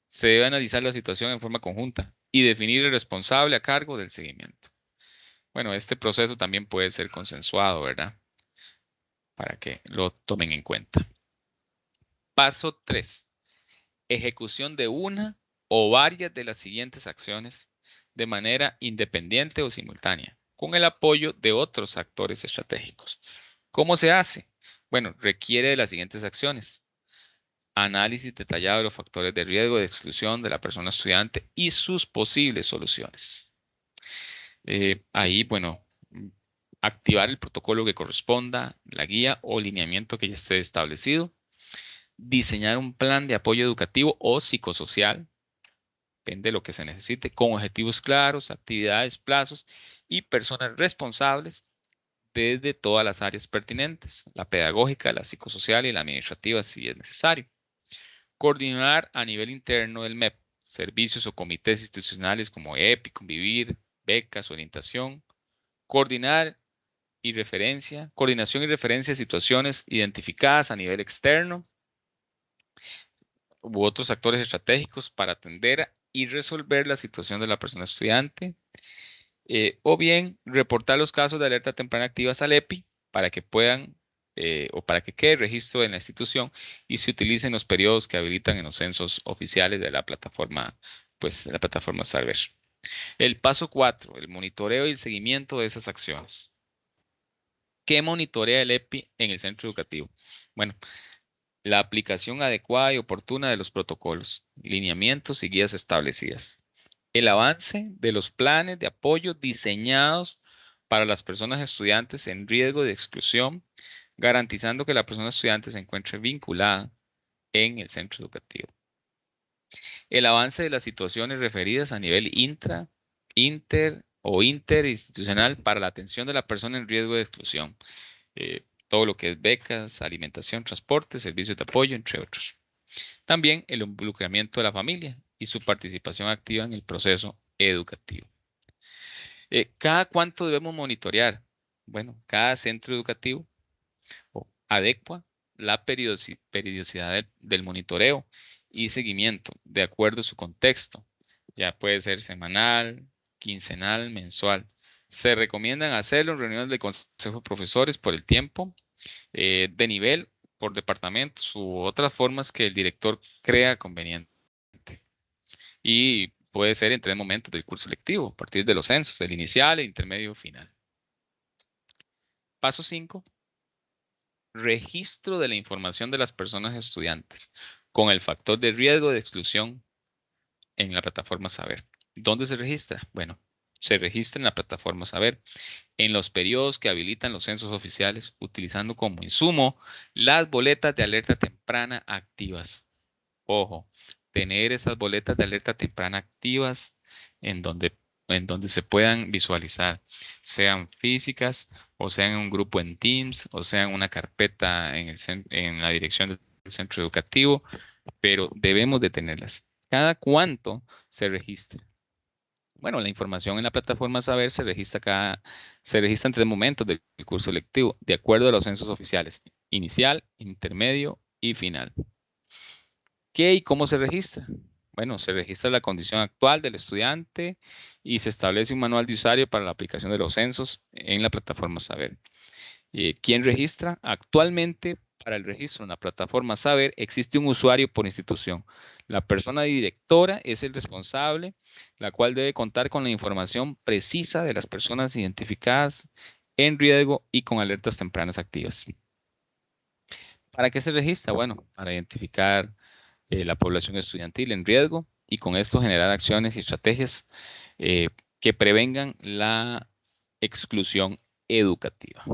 se debe analizar la situación en forma conjunta y definir el responsable a cargo del seguimiento. Bueno, este proceso también puede ser consensuado, ¿verdad? Para que lo tomen en cuenta. Paso 3. Ejecución de una o varias de las siguientes acciones de manera independiente o simultánea, con el apoyo de otros actores estratégicos. ¿Cómo se hace? Bueno, requiere de las siguientes acciones. Análisis detallado de los factores de riesgo de exclusión de la persona estudiante y sus posibles soluciones. Ahí, bueno, activar el protocolo que corresponda, la guía o lineamiento que ya esté establecido. Diseñar un plan de apoyo educativo o psicosocial, depende de lo que se necesite, con objetivos claros, actividades, plazos y personas responsables desde todas las áreas pertinentes, la pedagógica, la psicosocial y la administrativa si es necesario. Coordinar a nivel interno del MEP, servicios o comités institucionales como EPI, Convivir, becas, orientación. Coordinar coordinación y referencia a situaciones identificadas a nivel externo u otros actores estratégicos para atender y resolver la situación de la persona estudiante, o bien reportar los casos de alerta temprana activas al EPI para que puedan o para que quede registro en la institución y se utilicen los periodos que habilitan en los censos oficiales de la plataforma, pues de la plataforma Saber. El paso 4, el monitoreo y el seguimiento de esas acciones. ¿Qué monitorea el EPI en el centro educativo? Bueno, la aplicación adecuada y oportuna de los protocolos, lineamientos y guías establecidas. El avance de los planes de apoyo diseñados para las personas estudiantes en riesgo de exclusión, garantizando que la persona estudiante se encuentre vinculada en el centro educativo. El avance de las situaciones referidas a nivel inter o interinstitucional para la atención de la persona en riesgo de exclusión. Todo lo que es becas, alimentación, transporte, servicios de apoyo, entre otros. También el involucramiento de la familia y su participación activa en el proceso educativo. ¿Cada cuánto debemos monitorear? Bueno, cada centro educativo adecua la periodicidad del monitoreo y seguimiento de acuerdo a su contexto. Ya puede ser semanal, quincenal, mensual. Se recomiendan hacerlo en reuniones del consejo de profesores por el tiempo de nivel, por departamentos u otras formas que el director crea conveniente. Y puede ser en 3 momentos del curso lectivo, a partir de los censos, el inicial, el intermedio y final. Paso 5. Registro de la información de las personas estudiantes con el factor de riesgo de exclusión en la plataforma Saber. ¿Dónde se registra? Bueno, se registra en la plataforma Saber, en los periodos que habilitan los censos oficiales, utilizando como insumo las boletas de alerta temprana activas. Ojo, tener esas boletas de alerta temprana activas en donde se puedan visualizar, sean físicas o sean en un grupo en Teams o sean una carpeta en la dirección del centro educativo, pero debemos de tenerlas. ¿Cada cuánto se registra? Bueno, la información en la plataforma Saber se registra en 3 momentos del curso lectivo, de acuerdo a los censos oficiales: inicial, intermedio y final. ¿Qué y cómo se registra? Bueno, se registra la condición actual del estudiante y se establece un manual de usuario para la aplicación de los censos en la plataforma Saber. ¿Quién registra? Actualmente, para el registro en la plataforma Saber, existe un usuario por institución. La persona directora es el responsable, la cual debe contar con la información precisa de las personas identificadas en riesgo y con alertas tempranas activas. ¿Para qué se registra? Bueno, para identificar la población estudiantil en riesgo y con esto generar acciones y estrategias que prevengan la exclusión educativa.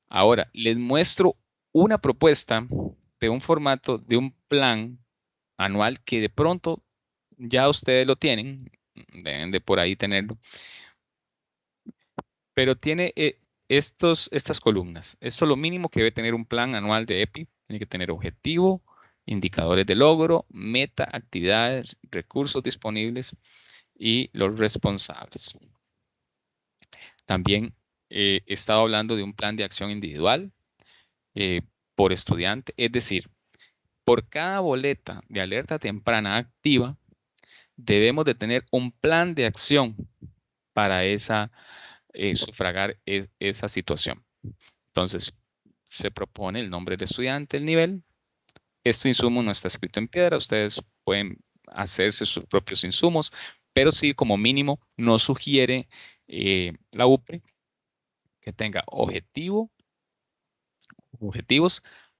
Ahora, les muestro una propuesta de un formato de un plan anual que de pronto ya ustedes lo tienen, deben de por ahí tenerlo, pero tiene estas columnas. Esto es lo mínimo que debe tener un plan anual de EPI. Tiene que tener objetivo, indicadores de logro, meta, actividades, recursos disponibles y los responsables. También he estado hablando de un plan de acción individual por estudiante, es decir, por cada boleta de alerta temprana activa, debemos de tener un plan de acción para sufragar esa situación. Entonces, se propone el nombre del estudiante, el nivel. Este insumo no está escrito en piedra, ustedes pueden hacerse sus propios insumos, pero sí, como mínimo, nos sugiere la UPRE que tenga objetivos,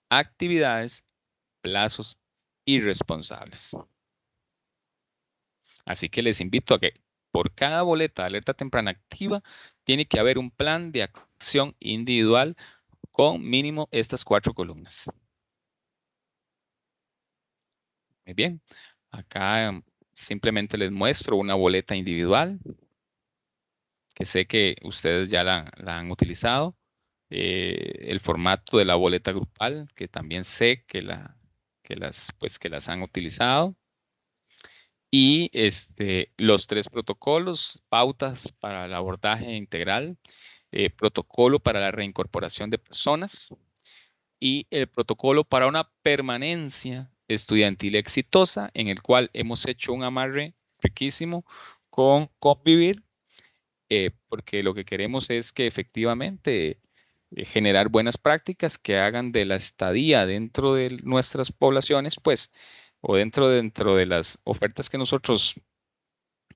actividades, plazos y responsables. Así que les invito a que por cada boleta de alerta temprana activa tiene que haber un plan de acción individual con mínimo estas 4 columnas. Muy bien, acá simplemente les muestro una boleta individual que sé que ustedes ya la han utilizado. El formato de la boleta grupal, que también sé que las han utilizado. Y los 3 protocolos, pautas para el abordaje integral, protocolo para la reincorporación de personas y el protocolo para una permanencia estudiantil exitosa, en el cual hemos hecho un amarre riquísimo con Convivir, porque lo que queremos es que efectivamente generar buenas prácticas que hagan de la estadía dentro de nuestras poblaciones, pues, o dentro de las ofertas que nosotros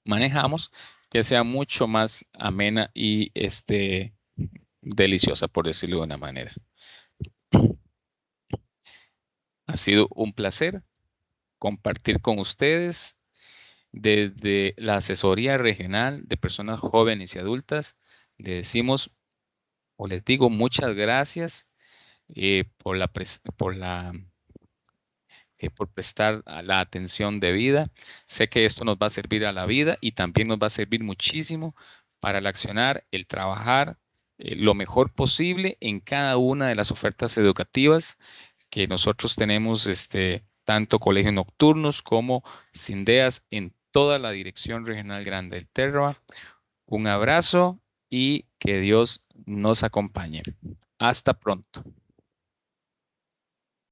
manejamos, que sea mucho más amena y deliciosa, por decirlo de una manera. Ha sido un placer compartir con ustedes desde la Asesoría Regional de Personas Jóvenes y Adultas. Le decimos o les digo muchas gracias por prestar la atención debida. Sé que esto nos va a servir a la vida y también nos va a servir muchísimo para el accionar, el trabajar lo mejor posible en cada una de las ofertas educativas que nosotros tenemos, tanto colegios nocturnos como CINDEAS en toda la Dirección Regional Grande del Terra. Un abrazo y que Dios nos acompañe. Hasta pronto.